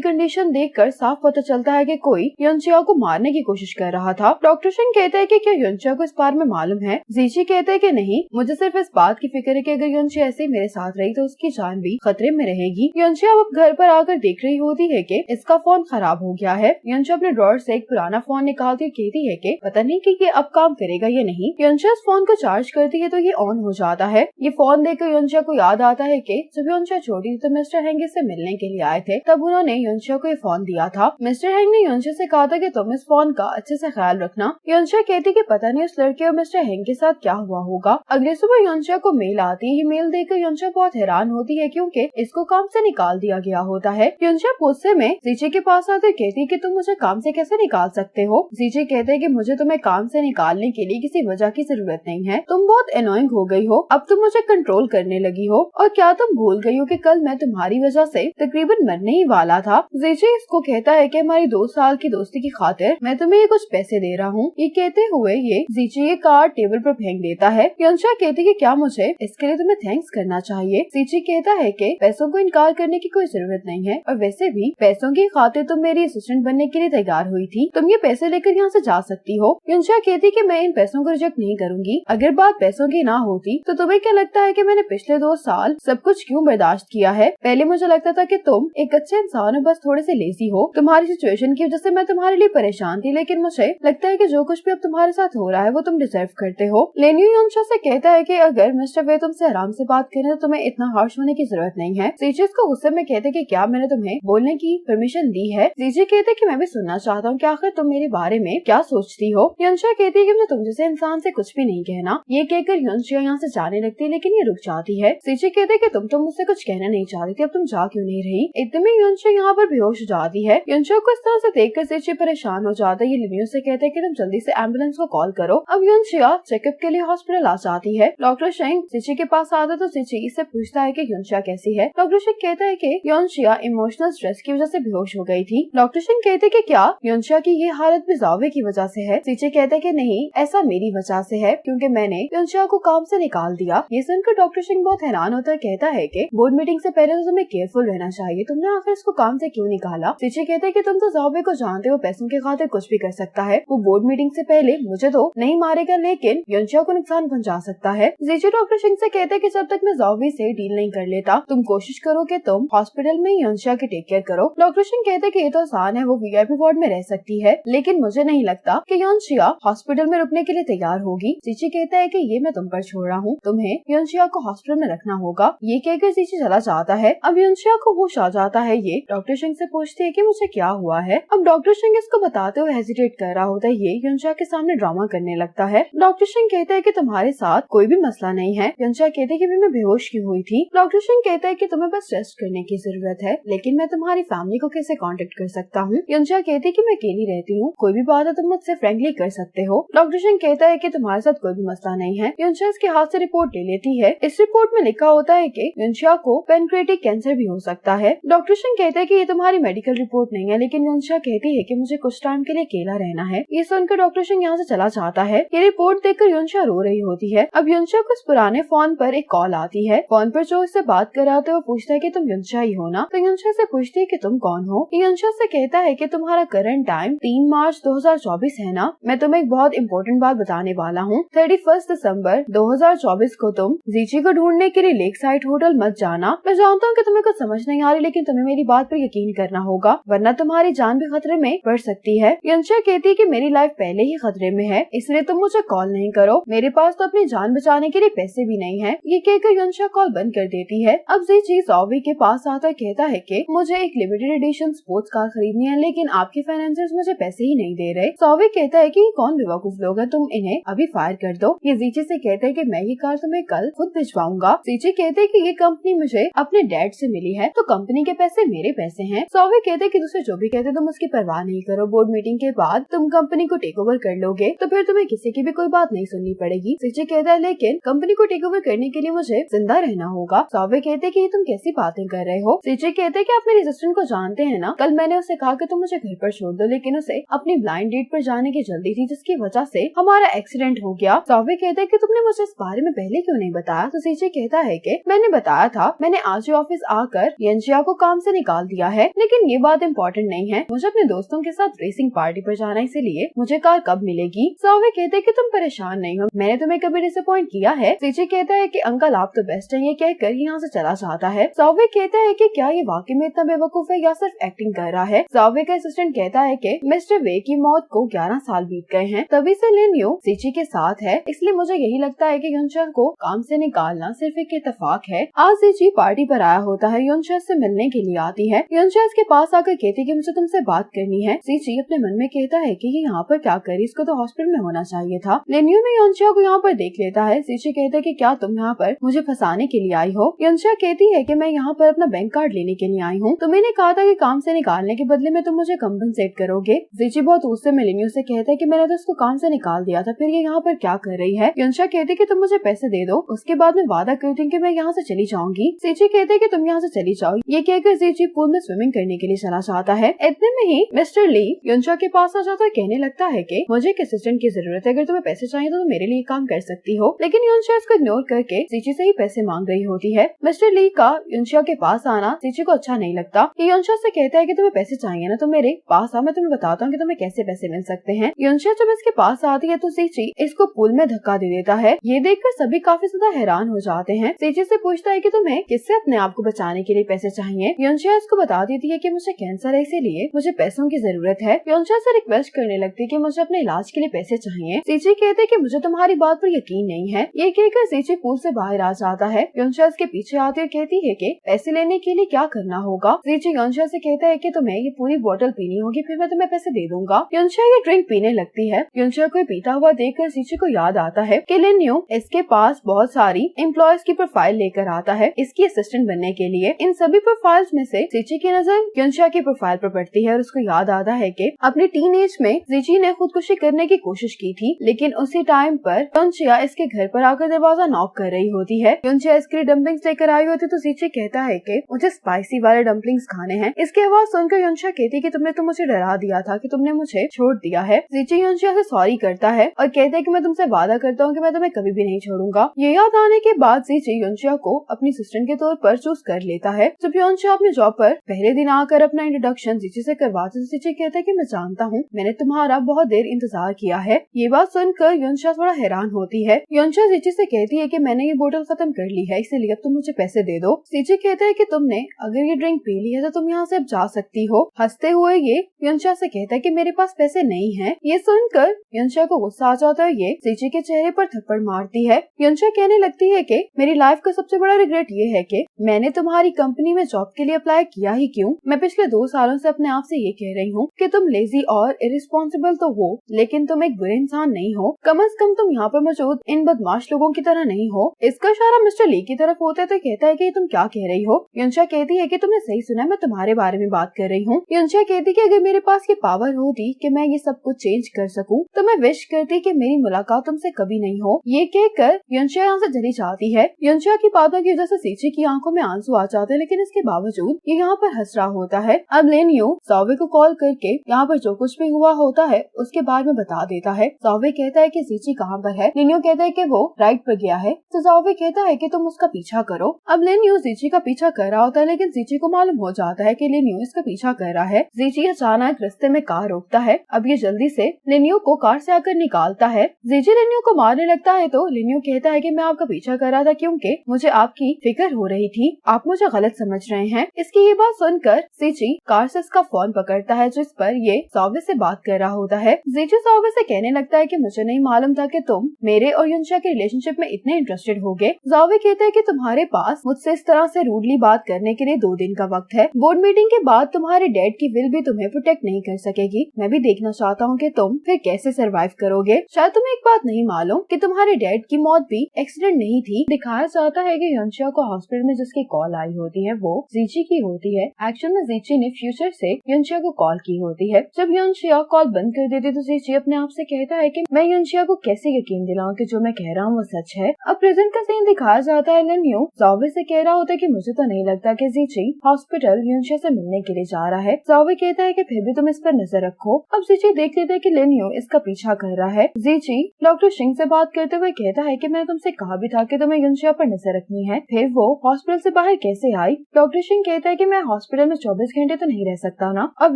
कंडीशन देखकर साफ पता चलता है कि कोई युनचिया को मारने की कोशिश कर रहा था। डॉक्टर शिंग कहते हैं कि क्या युनचिया को इस बारे में मालूम है? जीची कहते हैं कि नहीं, मुझे सिर्फ इस बात की फिक्र है कि अगर युनचिया ऐसे मेरे साथ रही तो उसकी जान भी खतरे में रहेगी। युनचिया अब घर पर आकर देख रही होती है कि इसका फोन खराब हो गया है। युनचिया अपने ड्रॉअर से एक पुराना फोन निकालती और कहती है कि पता नहीं कि ये अब काम करेगा या नहीं। युनचिया इस फोन को चार्ज करती है तो ये ऑन हो जाता है। ये फोन देखकर युनचिया को याद आता है कि जब युनचिया छोटी थी तो मिस्टर हेंग से मिलने के लिए आए थे, तब उन्होंने युनचिया को ये फोन दिया था। मिस्टर हेंग ने युनचिया से कहा था कि तुम इस फोन का अच्छे से ख्याल रखना। युनचिया कहती कि पता नहीं उस लड़के और मिस्टर हेंग के साथ क्या हुआ होगा। अगले सुबह युनचिया को मेल आती है। ये मेल देखकर युनचिया बहुत हैरान होती है क्योंकि इसको काम से निकाल दिया गया होता है। युनचिया गुस्से में जीजे के पास आकर कहती है कि तुम मुझे काम से कैसे निकाल सकते हो? जीजे कहते हैं कि मुझे तुम्हें काम से निकालने के लिए किसी वजह की जरूरत नहीं है। तुम बहुत एनोइंग हो गई हो, अब तुम मुझे कंट्रोल करने लगी हो। और क्या तुम भूल गई हो कि कल मैं तुम्हारी वजह से तकरीबन मरने ही वाला था? जीजे इसको कहता है कि हमारी 2 साल की दोस्ती की खातिर मैं तुम्हें ये कुछ पैसे दे रहा हूँ। ये कहते हुए ये जीजे ये कार्ड टेबल पर फेंक देता है। युनचिया कहती कि क्या मुझे इसके लिए तुम्हें थैंक्स करना चाहिए? जीजे कहता है कि पैसों को इनकार करने की कोई जरूरत नहीं है और वैसे भी पैसों की खातिर तुम मेरी असिस्टेंट बनने के लिए तैयार हुई थी, तुम ये पैसे लेकर यहाँ से जा सकती हो। युनचिया कहती कि मैं इन पैसों को रिजेक्ट नहीं करूंगी। अगर बात पैसों की ना होती तो तुम्हें क्या लगता है कि मैंने पिछले 2 साल सब कुछ क्यों बर्दाश्त किया है? पहले मुझे लगता था कि तुम एक अच्छे इंसान हो, बस थोड़े से लेजी हो। तुम्हारी सिचुएशन की वजह से मैं तुम्हारे लिए परेशान थी, लेकिन मुझे लगता है कि जो कुछ भी अब तुम्हारे साथ हो रहा है वो तुम डिजर्व करते हो। लेनियो युनचिया से कहता है कि अगर मिस्टर वे तुमसे आराम से बात करें तो तुम्हें इतना हार्श होने की जरूरत नहीं है। जीजे को गुस्से में कहते कि क्या मैंने तुम्हें बोलने की परमिशन दी है? जीजे कहते कि मैं भी सुनना चाहता हूँ कि आखिर तुम मेरे बारे में क्या सोचती हो। युनचिया कहती है कि मुझे तुम जैसे इंसान से कुछ भी नहीं कहना। ये कहकर युनचिया यहाँ से जाने लगती है, लेकिन ये रुक जाती है। जीजे कहते कि तुम तो मुझसे कुछ कहना नहीं चाहती थी, अब तुम जा क्यों नहीं रही? इतने में युनचिया यहाँ पर बेहोश हो जाती है। युनचिया को इस तरह से देखकर जीजे परेशान हो जाता है। ये लिनियो से कहते हैं कि तुम जल्दी से एम्बुलेंस को कॉल करो। अब युनचिया चेकअप के लिए हॉस्पिटल आ जाती है। डॉक्टर शेंग जीजे के पास आता तो जीजे इससे पूछता है कि युनचिया कैसी है। डॉक्टर शेंग कहता है कि युनचिया इमोशनल स्ट्रेस की वजह से बेहोश हो गई थी। डॉक्टर शेंग कहते हैं कि क्या युनचिया की ये हालत भी जावे की वजह से है? जीजे कहते हैं कि नहीं, ऐसा मेरी वजह से है क्योंकि मैंने युनचिया को काम से निकाल दिया। ये सुनकर डॉक्टर शेंग बहुत हैरान होता है, कहता है कि बोर्ड मीटिंग से पहले तो तुम्हें केयरफुल रहना चाहिए, तुमने आखिर इसको काम से क्यों निकाला? जीजे कहते हैं कि तुम तो जावे को जानते हो, पैसों के खातिर कुछ भी कर सकता है। वो बोर्ड मीटिंग से पहले मुझे तो नहीं मारेगा लेकिन युनचिया को नुकसान पहुंचा सकता है। जीजे डॉक्टर शेंग से कहते हैं कि जब तक मैं जावे से डील नहीं कर लेता तुम कोशिश करो कि तुम हॉस्पिटल में युनचिया की टेक केयर करो। डॉक्टर शेंग कहते हैं कि ये तो आसान है, वो वीआईपी वार्ड में रह सकती है, लेकिन मुझे नहीं लगता कि युनचिया हॉस्पिटल में रुकने के लिए तैयार होगी। जीजे कहता है कि ये मैं तुम पर छोड़ रहा हूँ, तुम्हें युनचिया को हॉस्पिटल में रखना होगा। ये कहकर जीजे चला जाता है। अब युनचिया को होश आ जाता है। ये डॉक्टर शेंग से पूछती है कि मुझे क्या हुआ है। अब डॉक्टर शेंग इसको बताते हुए हेजिटेट कर रहा होता है। ये युनचिया के सामने ड्रामा करने लगता है। डॉक्टर शेंग कहता है कि तुम्हारे साथ कोई भी मसला नहीं है। युनचिया कहते हैं कि मैं बेहोश क्यों हुई थी। डॉक्टर शेंग कहता है कि तुम्हें बस रेस्ट करने की जरूरत है, लेकिन मैं तुम्हारी फैमिली को कैसे कांटेक्ट कर सकता हूँ? युनचिया कहती है कि मैं अकेली रहती हूँ, कोई भी बात है तुम मुझसे फ्रेंकली कर सकते हो। डॉक्टर शेंग कहता है कि तुम्हारे साथ कोई भी मसला नहीं है। युनचिया इसके हाथ से रिपोर्ट ले लेती है। इस रिपोर्ट में लिखा होता है कि युनचिया को पेनक्रेटिक कैंसर भी हो सकता है। डॉक्टर शेंग कहता है कि ये तुम्हारी मेडिकल रिपोर्ट नहीं है, लेकिन युनचिया कहती है कि मुझे कुछ टाइम के लिए अकेला रहना है। ये सुनकर डॉक्टर शेंग यहाँ से चला जाता है। ये रिपोर्ट देखकर युनचिया रो रही होती है। अब युनचिया को इस पुराने फोन पर एक कॉल आती है। फोन पर जो इससे बात कर रहा था वो पूछता है कि तुम युनचिया ही हो ना? तो युनचिया से पूछती है कि तुम कौन हो? युनचिया से कहता है कि तुम्हारा करंट टाइम 3 मार्च 2024 है ना? मैं तुम्हें एक बहुत इंपॉर्टेंट बात बताने वाला हूँ। 31 दिसंबर 2024 को तुम जीजी को ढूंढने के लिए लेक साइड होटल मत जाना। मैं जानता हूँ कि तुम्हें कुछ समझ नहीं आ रही, लेकिन तुम्हें मेरी बात पर यकीन करना होगा, वरना तुम्हारी जान भी खतरे में पड़ सकती है। युनचिया कहती है कि मेरी लाइफ पहले ही खतरे में है, इसलिए तुम मुझे कॉल नहीं करो, मेरे पास तो अपनी जान बचाने के लिए पैसे भी नहीं है। ये कहकर युनचिया कॉल बंद कर देती है। अब जीजी जावे के पास आता कहता है कि मुझे एक लिमिटेड एडिशन स्पोर्ट्स कार खरीदनी है, लेकिन आपके फाइनेंसर्स मुझे पैसे ही नहीं दे रहे। जावे कहता है कि ये कौन बेवकूफ लोग हैं, तुम इन्हें अभी फायर कर दो। ये जीजी से कहता है कि मैं ये कार तुम्हें कल खुद भिजवाऊंगा। जीजी कहते हैं कि ये कंपनी मुझे अपने डैड से मिली है, तो कंपनी के पैसे मेरे पैसे हैं। जावे कहते हैं कि दूसरे जो भी कहते तुम उसकी परवाह नहीं करो, बोर्ड मीटिंग के बाद तुम कंपनी को टेक ओवर कर लोगे तो फिर तुम्हें किसी की भी कोई बात नहीं सुननी पड़ेगी। जीजी कहता है लेकिन कंपनी को टेक ओवर करने के लिए मुझे जिंदा रहना होगा। जावे कहते हैं कि ये तुम कैसी बातें कर रहे हो। जीजी कहते हैं कि आप मेरे असिस्टेंट को जानते हैं ना, कल मैंने उसे कहा कि तुम मुझे घर पर छोड़ दो, लेकिन उसे अपनी ब्लाइंड डेट पर जाने की जल्दी थी, जिसकी वजह से हमारा एक्सीडेंट हो गया। जावे कहते हैं कि तुमने मुझे इस बारे में पहले क्यों नहीं बताया? तो जीजी कहता है कि मैंने बताया था, मैंने आज ही ऑफिस आ आकर यंशिया को काम से निकाल दिया है। लेकिन ये बात इम्पोर्टेंट नहीं है, मुझे अपने दोस्तों के साथ रेसिंग पार्टी पर जाना है, इसीलिए मुझे कार कब मिलेगी। सौवे कहते हैं कि तुम परेशान नहीं हो, मैंने तुम्हें कभी डिसअपॉइंट किया है। सीची कहता है कि अंकल आप तो बेस्ट हैं, ये कहकर यहाँ से चला जाता है। सौवे कहता है कि क्या ये वाकई में इतना बेवकूफ है या सिर्फ एक्टिंग कर रहा है। सौवे का असिस्टेंट कहता है कि मिस्टर वे की मौत को 11 साल बीत गए हैं, तभी से लिन यू सीची के साथ है, इसलिए मुझे यही लगता है कि युनशा को काम से निकालना सिर्फ एक इत्तेफाक है। आज सीची पार्टी पर आया होता है, युनशा से मिलने के लिए आती है। युनशा इसके पास आकर कहती है कि मुझे तुमसे बात करनी है। सीची अपने मन में कहता है कि ये यहाँ पर क्या करी, इसको तो हॉस्पिटल में होना चाहिए था। लिन्यू में युनशा को यहाँ पर देख लेता है। सीची कहता है कि क्या तुम यहाँ पर मुझे फंसाने के लिए आई हो। युनशा कहती है कि मैं यहाँ पर अपना बैंक कार्ड लेने के लिए आई हूँ, तो मैंने कहा था कि काम से निकालने के बदले में तुम मुझे कम्पनसेट करोगे। सीची बहुत गुस्से में लिन्यू से कहता है कि मैंने तो उसको काम से निकाल दिया था, फिर ये यहाँ पर क्या कर रही है। युनशा कहती है कि तुम मुझे पैसे दे दो, उसके बाद मैं वादा करती हूँ कि मैं यहाँ से चली जाऊंगी। सीची कहते हैं कि तुम यहाँ से चली जाओ। ये कहकर सीची पूल में स्विमिंग करने के लिए चला जाता है। इतने में ही मिस्टर ली युनशा के पास आ जाता है, कहने लगता है कि मुझे एक असिस्टेंट की जरूरत है, अगर तुम्हें पैसे चाहिए तो तुम मेरे लिए काम कर सकती हो। लेकिन युनशा इसको इग्नोर करके सीची से ही पैसे मांग रही होती है। मिस्टर ली का युनशा के पास आना सीची को अच्छा नहीं लगता। ये युनशा से कहता है कि तुम्हें पैसे चाहिए ना तो मेरे पास आ, मैं तुम्हें बताता हूँ कि तुम्हें कैसे पैसे मिल सकते हैं। युनशा जब इसके पास आती है तो सीची इसको पूल में धक्का दे देता है। ये देखकर सभी काफी ज्यादा हैरान हो जाते हैं। सीची से पूछता है कि तुम्हें किससे अपने आप को बचाने के लिए पैसे चाहिए। युनशा इसको बता देती है कि मुझे कैंसर है, इसीलिए मुझे पैसों की जरूरत है। युनशा से रिक्वेस्ट करने लगती है कि मुझे अपने इलाज के लिए पैसे चाहिए। सीची कहते हैं कि मुझे तुम्हारी बात पर यकीन नहीं है। ये कहकर सीची पूल से बाहर आ जाता है। युनशा इसके पीछे आती और कहती है कि पैसे लेने के लिए क्या करना होगा। सीची युनशा से कहता है कि तुम्हें ये पूरी बोतल पीनी होगी, फिर मैं तुम्हें पैसे दे दूंगा। युनशा ये ड्रिंक पीने लगती है। युनशा को पीता हुआ देखकर सीची को याद आता है कि लिन्यू इसके पास बहुत सारी एम्प्लॉयज की प्रोफाइल लेकर आता है इसकी असिस्टेंट बनने के लिए। इन सभी प्रोफाइल्स में से सीची की नजर युनशा की प्रोफाइल पर पड़ती है और उसको याद आता है कि अपनी टीन एज में सीची ने खुदकुशी करने की कोशिश की थी, लेकिन उसी टाइम पर युनशा इसके घर पर आकर दरवाजा नॉक कर रही होती है। युनशा इसके लिए डम्पलिंग्स लेकर आई होती तो सीची कहता है कि मुझे स्पाइसी वाले डम्पलिंग्स खाने हैं। इसकी आवाज सुनकर युनशा कहती कि तुमने तो मुझे डरा दिया था कि तुमने मुझे छोड़ दिया है। सीची युनशा से सॉरी करता है और कहता है कि मैं तुमसे वादा करता हूँ कि मैं तुम्हें कभी भी नहीं छोड़ूंगा। ये याद आने के बाद सीची युनशा को अपनी असिस्टेंट के तौर पर चूज कर लेता है। जब युनशा अपने जॉब पर पहले दिन आकर अपना इंट्रोडक्शन सीची से करवाते तो सीची कहता है कि मैं जानता हूँ मैंने तुम्हारा बहुत देर इंतजार किया है। ये बात सुनकर युनशा थोड़ा हैरान होती है। युनशा सीची से कहती है कि मैंने ये बोतल खत्म कर ली है, इसलिए अब तुम मुझे पैसे दे दो। सीची कहता है कि तुमने अगर ये ड्रिंक पी ली है तो तुम यहाँ से अब जा सकती हो। हंसते हुए ये युनशा से कहता है कि मेरे पास पैसे नहीं है। ये सुनकर युनशा को गुस्सा आ जाता है। ये सीची के चेहरे पर थप्पड़ मारती है। युनशा कहने लगती है कि मेरी लाइफ का सबसे बड़ा रिग्रेट ये है कि मैंने तुम्हारी कंपनी में जॉब के लिए अप्लाई किया ही क्यों। मैं पिछले 2 सालों से अपने आप से ये कह रही हूँ कि तुम लेजी और इरिस्पॉन्सिबल तो हो, लेकिन तुम एक बुरे इंसान नहीं हो। कम से कम तुम यहाँ पर मौजूद इन बदमाश लोगों की तरह नहीं हो। इसका इशारा मिस्टर ली की तरफ होता है तो कहता है कि तुम क्या कह रही हो। युनशा कहती है कि तुमने सही सुना, मैं तुम्हारे बारे में बात कर रही हूँ। युनशा कहती कि अगर मेरे पास ये पावर होती कि मैं ये सब कुछ चेंज कर सकूं तो मैं विश करती कि मेरी मुलाकात तुमसे कभी नहीं हो। ये कहकर युनशा यहाँ से चली जाती है। युनशा की बातों की वजह से सीची की आंखों में आंसू आ जाते हैं, लेकिन इसके बावजूद ये यहाँ पर हंस रहा होता है। अब लिन्यू सौवे को कॉल करके यहाँ पर जो कुछ भी हुआ होता है उसके बारे में बता देता है। सौवे कहता है कि सीची कहाँ पर है। लिन्यू कहता है कि वो राइट पर गया है, तो सौवे कहता है कि तुम उसका पीछा करो। अब लिन्यू सीची का पीछा कर रहा होता है, लेकिन सीची को मालूम हो जाता है कि लिन्यू इसका पीछा कर रहा है। सीची अचानक रास्ते में कार रोकता है। अब ये जल्दी से लिन्यू को कार से आकर निकालता है। सीची लिन्यू को मारने लगता है तो लिन्यू कहता है कि मैं आपका पीछा कर रहा था क्योंकि मुझे आपकी फिक्र हो रही थी, आप मुझे गलत समझ रहे हैं। इसकी ये बात सुनकर सीची कार से इसका फोन पकड़ता है जिस पर ये सौवे से बात कर रहा होता है। सीची सौवे से कहने लगता है कि मुझे नहीं मालूम था कि तुम मेरे और युनशा के रिलेशनशिप में इतने इंटरेस्टेड होगे। सौवे कहता है कि तुम्हारे पास मुझसे इस तरह से रूडली बात करने के लिए 2 दिन का वक्त है। बोर्ड मीटिंग के बाद तुम्हारे डैड की विल भी तुम्हें प्रोटेक्ट नहीं कर सकेगी। मैं भी देखना चाहता हूँ कि तुम फिर कैसे सरवाइव करोगे। शायद तुम्हें एक बात नहीं मालूम कि तुम्हारे डैड की मौत भी एक्सीडेंट नहीं थी। दिखाया जाता है कि युनशा को हॉस्पिटल में जिसकी कॉल आई होती है वो जीची की होती है। एक्चुअल में जीची ने फ्यूचर से युनशा को कॉल की होती है। जब युनशा कॉल बंद कर देती तो जीची अपने आप से कहता है कि मैं युनशा को कैसे यकीन दिलाऊं कि जो मैं कह रहा हूँ वो सच है। अब प्रेजेंट का सीन दिखाया जाता है। लिन्यू सौवे से कह रहा होता है कि मुझे तो नहीं लगता कि जीची हॉस्पिटल युनशा से मिलने के लिए जा रहा है। सौवे कहता है कि फिर भी तुम इस पर नजर रखो। अब जीची देख लेता है कि लिन्यू इसका पीछा कर रहा है। जीची डॉक्टर सिंह से बात करते हुए कहता है कि मैंने तुमसे कहा भी था कि तुम्हें युनशा पर नजर रखनी है, फिर वो हॉस्पिटल से बाहर कैसे कैसे आई। डॉक्टर सिंह कहता है कि मैं हॉस्पिटल में 24 घंटे तो नहीं रह सकता ना। अब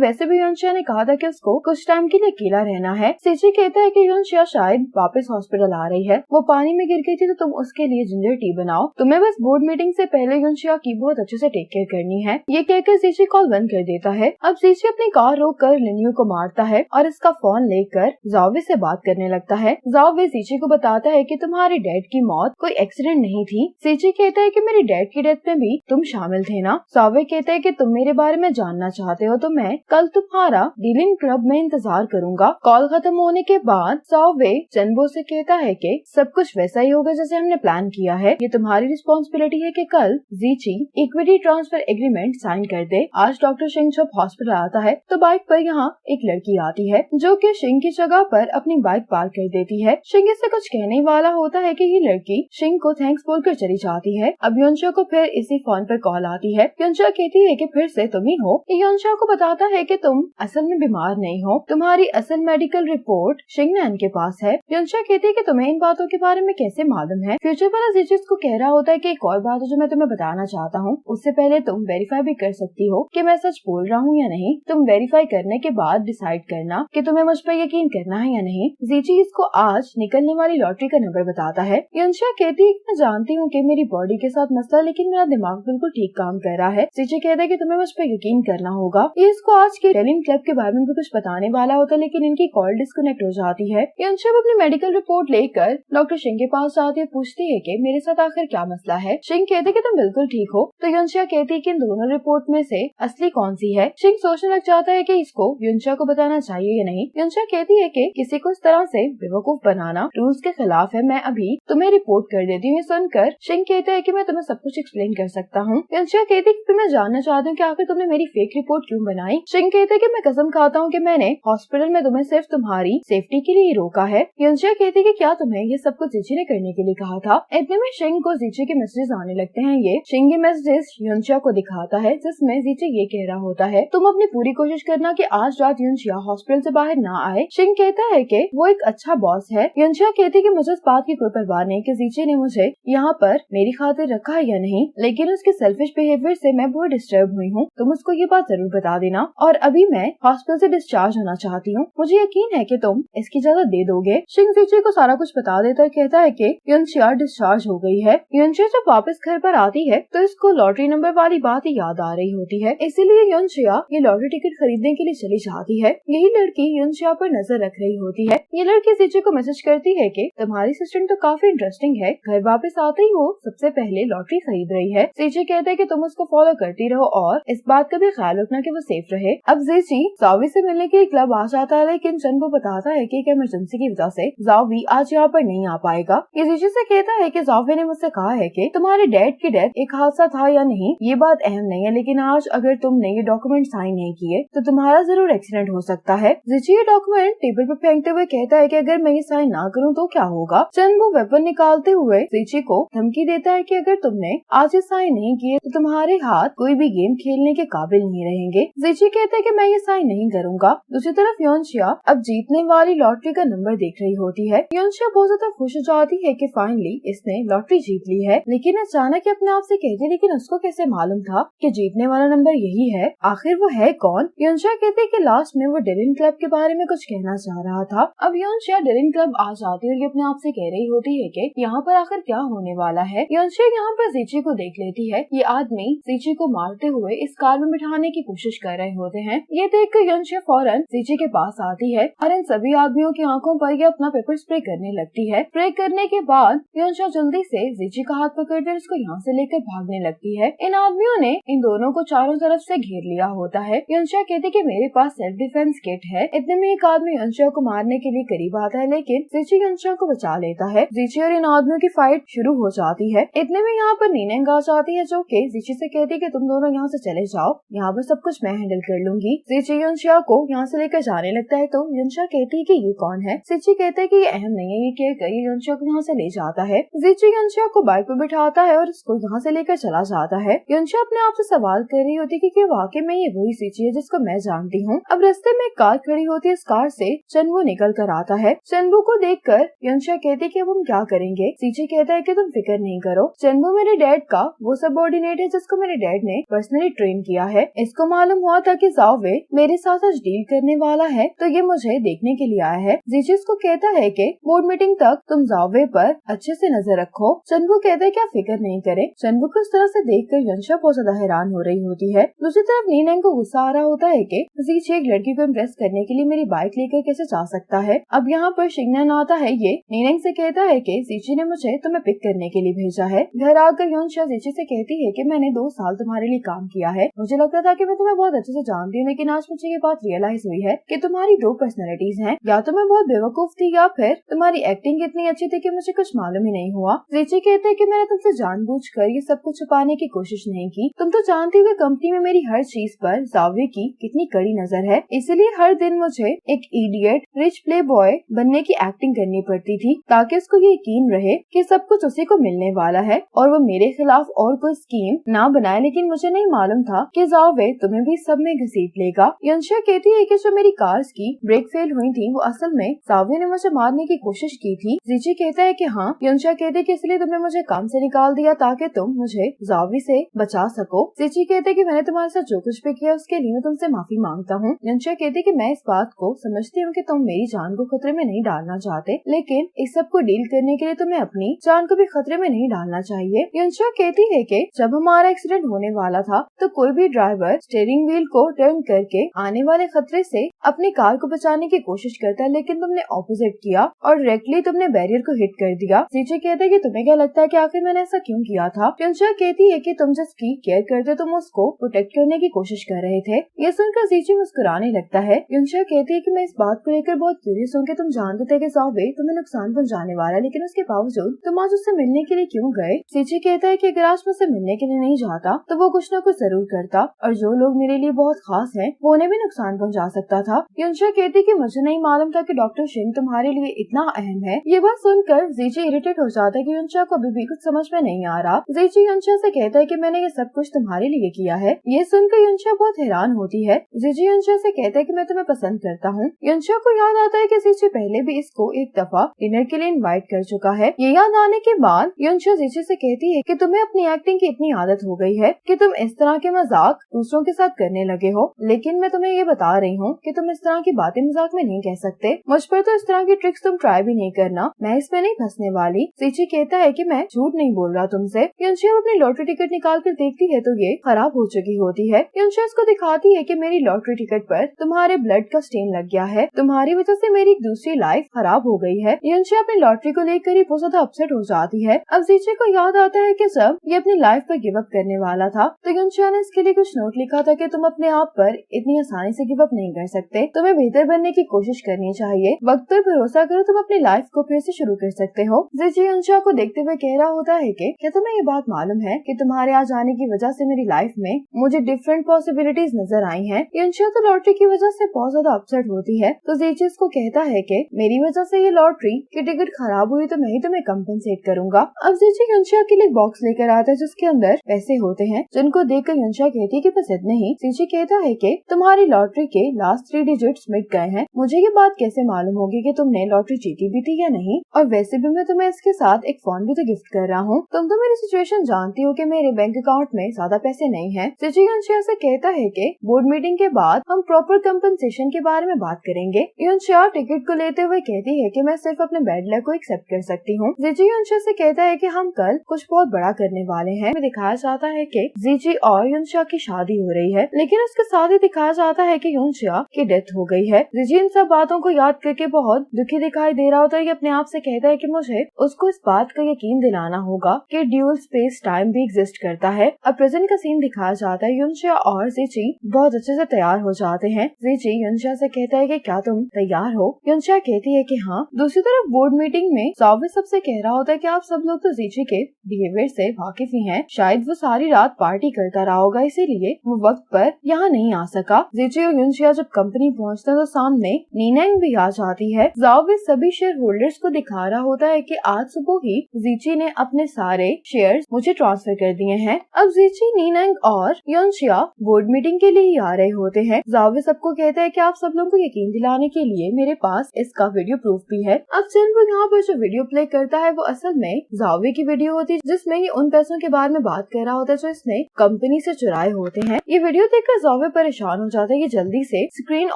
वैसे भी युनशिया ने कहा था कि उसको कुछ टाइम के लिए अकेला रहना है। सीजी कहता है कि युनशिया शायद वापस हॉस्पिटल आ रही है, वो पानी में गिर गई थी तो तुम उसके लिए जिंजर टी बनाओ, तुम्हें बस बोर्ड मीटिंग से पहले युनशिया की बहुत अच्छे से टेक केयर करनी है। ये कहकर सीजी कॉल बंद कर देता है। अब सीजी अपनी कार रोक कर लिन्यू को मारता है और इसका फोन लेकर जावे से बात करने लगता है। जावे सीजी को बताता है कि तुम्हारे डैड की मौत कोई एक्सीडेंट नहीं थी। सीजी कहता है कि मेरे डैड की डेथ में भी तुम शामिल थे ना। जावे कहता है कि तुम मेरे बारे में जानना चाहते हो तो मैं कल तुम्हारा डीलिंग क्लब में इंतजार करूंगा। कॉल खत्म होने के बाद जावे चनबो से कहता है कि सब कुछ वैसा ही होगा जैसे हमने प्लान किया है, ये तुम्हारी रिस्पॉन्सिबिलिटी है कि कल जीची इक्विटी ट्रांसफर एग्रीमेंट साइन कर दे। आज डॉक्टर सिंह जब हॉस्पिटल आता है तो बाइक पर यहाँ एक लड़की आती है जो कि सिंह की जगह पर अपनी बाइक पार्क कर देती है। सिंह इससे कुछ कहने वाला होता है कि ये लड़की सिंह को थैंक्स बोलकर चली जाती है। अब योनशा को फिर इसी फोन पर कॉल आती है। योनशा कहती है कि फिर से तुम ही हो। योनशा को बताता है कि तुम असल में बीमार नहीं हो, तुम्हारी असल मेडिकल रिपोर्ट शिंगनैन के पास है। योनशा कहती है कि तुम्हें इन बातों के बारे में कैसे मालूम है। फ्यूचर वाला जीचीस को कह रहा होता है कि एक और बात है जो मैं तुम्हें बताना चाहता हूँ, उससे पहले तुम वेरीफाई भी कर सकती हो कि मैं सच बोल रहा हूँ या नहीं। तुम वेरीफाई करने के बाद डिसाइड करना कि तुम्हें मुझ पर यकीन करना है या नहीं। जीचीस को आज निकलने वाली लॉटरी का नंबर बताता है। योनशा कहती है कि मैं जानती हूँ कि मेरी बॉडी के साथ मसला, लेकिन मेरा दिमाग बिल्कुल ठीक काम कर रहा है। जीची कहता है कि तुम्हें मुझ पर यकीन करना होगा। ये इसको आज के डेलिंग क्लब के बारे में भी कुछ बताने वाला होता है, लेकिन इनकी कॉल डिस्कनेक्ट हो जाती है। योनशा अपनी मेडिकल रिपोर्ट लेकर डॉक्टर सिंह के पास आती है, पूछती है कि मेरे साथ आखिर क्या मसला है। सिंह कहते हैं कि तुम बिल्कुल ठीक हो। तो योनशा कहती है कि इन दोनों रिपोर्ट में से असली कौन सी है। सिंह सोचने लग जाता है कि इसको योनशा को बताना चाहिए या नहीं। योनशा कहती है कि किसी को इस तरह से बेवकूफ बनाना रूल्स के खिलाफ है, मैं अभी तुम्हें रिपोर्ट कर देती हूँ। ये सुनकर सिंह कहता है कि मैं तुम्हें सब कुछ एक्सप्लेन कर सकता हूँ। योनशा कहती है कि मैं जानना चाहती हूँ कि आखिर तुमने मेरी फेक रिपोर्ट क्यों बनाई। सिंह कहते है कि मैं कसम खाता हूँ कि मैंने हॉस्पिटल में तुम्हें सिर्फ तुम्हारी सेफ्टी के लिए ही रोका है। योनशा कहती है कि क्या तुम्हें ये सब कुछ जीची ने करने के लिए कहा था। इतने में सिंह को जीची के मैसेजेस आने लगते हैं। ये सिंह के मैसेजेस योनशा को दिखाता है जिसमें जीची ये कह रहा होता है, तुम अपनी पूरी कोशिश करना कि आज रात योनशा हॉस्पिटल से बाहर ना आए। सिंह कहता है कि वो एक अच्छा बॉस है। योनशा कहती है कि मुझे इस बात की कोई परवाह नहीं कि जीची ने मुझे यहाँ पर मेरी खातिर रखा है या नहीं, लेकिन उसके सेल्फिश बिहेवियर से मैं बहुत डिस्टर्ब हुई हूँ। तुम उसको ये बात जरूर बता देना। और अभी मैं हॉस्पिटल से डिस्चार्ज होना चाहती हूँ, मुझे यकीन है कि तुम इसकी इजाजत दे दोगे। सिंह जीची को सारा कुछ बता देता है, कहता है कि योनशा डिस्चार्ज हो गई है। योनशा जब वापस घर पर आती है तो इसको लॉटरी नंबर वाली बात ही याद आ रही होती है, इसीलिए योनशा ये लॉटरी टिकट खरीदने के लिए चली जाती है। यही लड़की योनशा पर नजर रख रही होती है। ये लड़की जीची को मैसेज करती है कि तुम्हारी असिस्टेंट तो काफी इंटरेस्टिंग है, घर वापस आते ही वो सबसे पहले लॉटरी खरीद रही है। जीची कहते है कि तुम उसको फॉलो करती रहो और इस बात का भी ख्याल रखना कि वो सेफ रहे। अब जीची जावी से मिलने के लिए क्लब आ जाता है, लेकिन चनबो बताता है कि इमरजेंसी की वजह से जावी आज यहाँ पर नहीं आ पाएगा। ये जीची से कहता है कि जावी ने मुझसे कहा है कि तुम्हारे डैड की डेथ एक हादसा था या नहीं ये बात अहम नहीं है, लेकिन आज अगर तुमने ये डॉक्यूमेंट साइन नहीं किए तो तुम्हारा जरूर एक्सीडेंट हो सकता है। जीची ये डॉक्यूमेंट टेबल पर फेंकते हुए कहता है कि अगर मैं ये साइन ना करूँ तो क्या होगा। चनबो वेपन निकालते हुए जीची को धमकी देता है कि अगर तुमने आज ये साइन नहीं किए तो तुम्हारे हाथ कोई भी गेम खेलने के काबिल नहीं रहेंगे। जीची कहते हैं कि मैं ये साइन नहीं करूंगा। दूसरी तरफ योनशा अब जीतने वाली लॉटरी का नंबर देख रही होती है। योनशा बहुत ज्यादा खुश हो जाती है कि फाइनली इसने लॉटरी जीत ली है, लेकिन अचानक अपने आप से कहती है लेकिन उसको कैसे मालूम था कि जीतने वाला नंबर यही है, आखिर वो है कौन। योनशा कहते है कि लास्ट में वो डेलिन क्लब के बारे में कुछ कहना चाह रहा था। अब योनशा डेलिन क्लब आ जाती है और ये अपने आप से कह रही होती है कि यहाँ पर आखिर क्या होने वाला है। योनशा यहाँ पर जीची को देख लेती है। ये आदमी जीची को मारते हुए इस कार में बिठाने की कोशिश कर रहे होते हैं। ये देखकर योनशा फौरन जीची के पास आती है और इन सभी आदमियों की आंखों पर ये अपना पेपर स्प्रे करने लगती है। स्प्रे करने के बाद योनशा जल्दी से जीची का हाथ पकड़कर उसको यहाँ से लेकर भागने लगती है। इन आदमियों ने इन दोनों को चारों तरफ से घेर लिया होता है। योनशा कहती कि मेरे पास सेल्फ डिफेंस किट है। इतने में एक आदमी योनशा को मारने के लिए करीब आता है, लेकिन जीची योनशा को बचा लेता है। जीची और इन आदमियों की फाइट शुरू हो जाती है। इतने में यहाँ पर नीनेंग आ जाती है जो कि जीची से कहती है कि तुम दोनों यहाँ से चले जाओ, यहाँ पर सब कुछ मैं हैंडल कर लूंगी। जीची योनशा को यहाँ से लेकर जाने लगता है तो योनशा कहती है कि ये कौन है। जीची कहता है कि ये अहम नहीं है, ये क्या योनशा को यहाँ से ले जाता है। जीची योनशा को बाइक पर बिठाता है और उसको यहाँ से लेकर चला जाता है। योनशा अपने आप से सवाल कर रही होती है कि वाकई में ये वही जीची है जिसको मैं जानती हूँ। अब रास्ते में एक कार खड़ी होती है, इस कार से चनबो निकल कर आता है। चनबो को देखकर योनशा कहती है कि अब हम क्या करेंगे। जीची कहता है कि तुम फिक्र नहीं करो, चनबो मेरे डैड का वो सबऑर्डिनेट है जिसको मेरे डैड ने पर्सनली ट्रेन किया है। इसको मालूम हुआ था कि जावे मेरे साथ आज डील करने वाला है, तो ये मुझे देखने के लिए आया है। जीजी इसको कहता है कि बोर्ड मीटिंग तक तुम जावे पर अच्छे से नजर रखो। चनवू कहता है क्या फिक्र नहीं करे। चनवू को इस तरह से देखकर यंशा बहुत ज्यादा हैरान हो रही होती है। दूसरी तरफ नीनैंग को गुस्सा आ रहा होता है कि जीजी एक लड़की को इम्प्रेस करने के लिए मेरी बाइक लेकर कैसे जा सकता है। अब यहाँ पर शिंगनन आता है, ये नीनैंग से कहता है कि जीजी ने मुझे तुम्हें पिक करने के लिए भेजा है। घर आकर यंशा जीजी से कहती है कि मैंने 2 साल तुम्हारे लिए काम किया है। मुझे लगता था कि मैं तुम्हें बहुत अच्छे से जानती हूँ, लेकिन आज मुझे ये बात रियलाइज हुई है कि तुम्हारी 2 पर्सनैलिटीज हैं। या तो मैं बहुत बेवकूफ थी या फिर तुम्हारी एक्टिंग इतनी अच्छी थी कि मुझे कुछ मालूम ही नहीं हुआ। जीजी कहते हैं कि मैंने तुमसे जानबूझकर ये सब कुछ छुपाने की कोशिश नहीं की। तुम तो जानती हो कि कंपनी में मेरी हर चीज पर जावे की कितनी कड़ी नजर है, इसलिए हर दिन मुझे एक इडियट रिच प्ले बॉय बनने की एक्टिंग करनी पड़ती थी ताकि उसको ये यकीन रहे कि सब कुछ उसी को मिलने वाला है और वो मेरे खिलाफ और कोई स्कीम ना बनाए। लेकिन मुझे नहीं मालूम था कि जावे तुम्हें भी सब में घसीट लेगा। यंशा कहती है कि जो मेरी कार्स की ब्रेक फेल हुई थी वो असल में जावे ने मुझे मारने की कोशिश की थी। जीजी कहता है कि हाँ। यंशा कहते है कि इसलिए तुमने मुझे काम से निकाल दिया ताकि तुम मुझे जावे से बचा सको। जीजी कहते है कि मैंने तुम्हारे साथ जो कुछ भी किया उसके लिए मैं तुमसे माफी मांगता हूँ। यंशा कहती है कि मैं इस बात को समझती हूँ कि तुम मेरी जान को खतरे में नहीं डालना चाहते, लेकिन इस सब को डील करने के लिए तुम्हें अपनी जान को भी खतरे में नहीं डालना चाहिए। यंशा कहती है कि जब हमारा एक्सीडेंट होने वाला था तो कोई भी ड्राइवर स्टीयरिंग व्हील को टर्न करके आने वाले खतरे से अपनी कार को बचाने की कोशिश करता है, लेकिन तुमने ऑपोजिट किया और डायरेक्टली तुमने बैरियर को हिट कर दिया। जीजे कहते हैं कि तुम्हें क्या लगता है कि आखिर मैंने ऐसा क्यों किया था। यंशा कहती है कि तुम जिसकी केयर करते तुम उसको प्रोटेक्ट करने की कोशिश कर रहे थे। ये सुनकर जीजी मुस्कुराने लगता है। यंशा कहती है कि मैं इस बात को लेकर बहुत क्यूरियस हूँ कि तुम जानते थे कि जावे तुम्हें नुकसान पहुंचाने वाला है, लेकिन उसके बावजूद तुम आज उससे मिलने के लिए क्यों गए। जीजी कहता है कि अगर आज मुझसे मिलने के लिए नहीं जाता तो वो कुछ न कुछ जरूर करता और जो लोग मेरे लिए बहुत खास हैं वो उन्हें भी नुकसान पहुंचा सकता था। यंशा कहती है कि मुझे नहीं मालूम था कि डॉक्टर सिंह तुम्हारे लिए इतना अहम है। ये बात सुनकर जीजी इरिटेट हो जाता है कि यंशा को अभी भी कुछ समझ में नहीं आ रहा। जीजी यंशा से कहता है कि मैंने ये सब कुछ तुम्हारे लिए किया है। ये सुनकर यंशा बहुत हैरान होती है। जीजी यंशा से कहता है कि मैं तुम्हें पसंद करता हूँ। यंशा को याद आता है कि जीजी पहले भी इसको एक दफा डिनर के लिए इनवाइट कर चुका है। ये याद आने के बाद यंशा जीजी से कहती है कि तुम्हें अपनी एक्टिंग की इतनी आदत हो गई है कि तुम इस तरह के मजाक दूसरों के साथ करने लगे हो, लेकिन मैं तुम्हें ये बता रही हूँ कि तुम इस तरह की बातें मजाक में नहीं कह सकते। मुझ पर तो इस तरह की ट्रिक्स तुम ट्राई भी नहीं करना, मैं इसमें नहीं फंसने वाली। जीजी कहता है कि मैं झूठ नहीं बोल रहा तुमसे। यंशा अपनी लॉटरी टिकट निकाल कर देखती है तो ये खराब हो चुकी होती है। यंशा इसको दिखाती है कि मेरी लॉटरी टिकट पर तुम्हारे ब्लड का स्टेन लग गया है, तुम्हारी वजह से मेरी दूसरी लाइफ खराब हो गई है। यंशा अपनी लॉटरी को लेकर ही बहुत ज्यादा अपसेट हो जाती है। अब जीजी को याद आता है कि जब ये अपनी लाइफ पर गिव अप करने वाला था तो यंशा ने इसके लिए कुछ नोट लिखा था कि तुम अपने आप पर इतनी आसानी से गिव अप नहीं कर सकते, तुम्हें बेहतर बनने की कोशिश करनी चाहिए, वक्त पर भरोसा करो, तुम अपनी लाइफ को फिर से शुरू कर सकते हो। जीजी यंशा को देखते हुए कह रहा होता है कि क्या तुम्हें ये बात मालूम है कि तुम्हारे आ जाने की वजह से मेरी लाइफ में मुझे डिफरेंट पॉसिबिलिटीज नजर आई हैं। यंशा तो लॉटरी की वजह से बहुत ज्यादा अपसेट होती है तो जीजी इसको कहता है कि मेरी वजह से ये लॉटरी की टिकट खराब हुई तो मैं ही तुम्हें कंपनसेट करूंगा। अब जीजी यंशा के लिए एक बॉक्स लेकर आता है जिसके अंदर पैसे होते हैं, जिनको देखकर यंशा कहती है कि बस इतने ही। जीजी कहता है कि तुम्हारी लॉटरी के लास्ट 3 डिजिट्स मिट गए हैं, मुझे ये बात कैसे मालूम होगी कि तुमने लॉटरी जीती भी थी या नहीं, और वैसे भी मैं तुम्हें इसके साथ एक फोन भी तो गिफ्ट कर रहा हूँ। तुम तो मेरी सिचुएशन जानती हो कि मेरे बैंक अकाउंट में ज्यादा पैसे नहीं है। जीजी यंशा से कहता है कि बोर्ड मीटिंग के बाद हम प्रॉपर कंपनसेशन के बारे में बात करेंगे। यंशा टिकट को लेते हुए कहती है कि मैं सिर्फ अपने बैड लक को एक्सेप्ट कर सकती हूँ। जीजी यंशा से कहता है कि हम कल कुछ बहुत बड़ा करने वाले हैं। दिखाया जाता है कि जीजी और यंशा की शादी हो रही है, लेकिन उसके साथ ही दिखाया जाता है कि यंशा की डेथ हो गई है। जीजी इन सब बातों को याद करके बहुत दुखी दिखाई दे रहा होता है। अपने आप से कहता है कि मुझे उसको इस बात का यकीन दिलाना होगा कि ड्यूल स्पेस टाइम भी एग्जिस्ट करता है। अब प्रेजेंट का सीन दिखाया जाता है। यंशा और जीजी बहुत अच्छे से तैयार हो जाते हैं। जीजी यंशा से कहता है कि क्या तुम तैयार हो। यंशा कहती है कि हाँ। दूसरी तरफ बोर्ड मीटिंग में जावे सबसे कह रहा होता है कि आप सब लोग तो जीजी के बिहेवियर से वाकिफ ही हैं, शायद वो सारी रात पार्टी करता रहा होगा इसीलिए वो वक्त पर यहाँ नहीं आ सका। जीजी और यंशा जब कंपनी पहुँचते हैं तो सामने नीनैंग भी आ जाती है। जावे सभी शेयर होल्डर्स को दिखा रहा होता है कि आज सुबह ही जीजी ने अपने सारे शेयर्स मुझे ट्रांसफर कर दिए हैं। अब जीजी, नीनैंग और यंशा बोर्ड मीटिंग के लिए ही आ रहे होते हैं। जावे सबको कहता है कि आप सब लोगों को यकीन दिलाने के लिए मेरे पास इसका वीडियो प्रूफ भी है। अब चनवू यहाँ पर जो वीडियो प्ले करता है वो असल में जावे की वीडियो होती है जिसमें ये उन पैसों के बारे में बात कर रहा होता है जो इसने कंपनी से चुराए होते हैं। ये वीडियो देखकर ज़ावे परेशान हो जाता है, ये जल्दी से स्क्रीन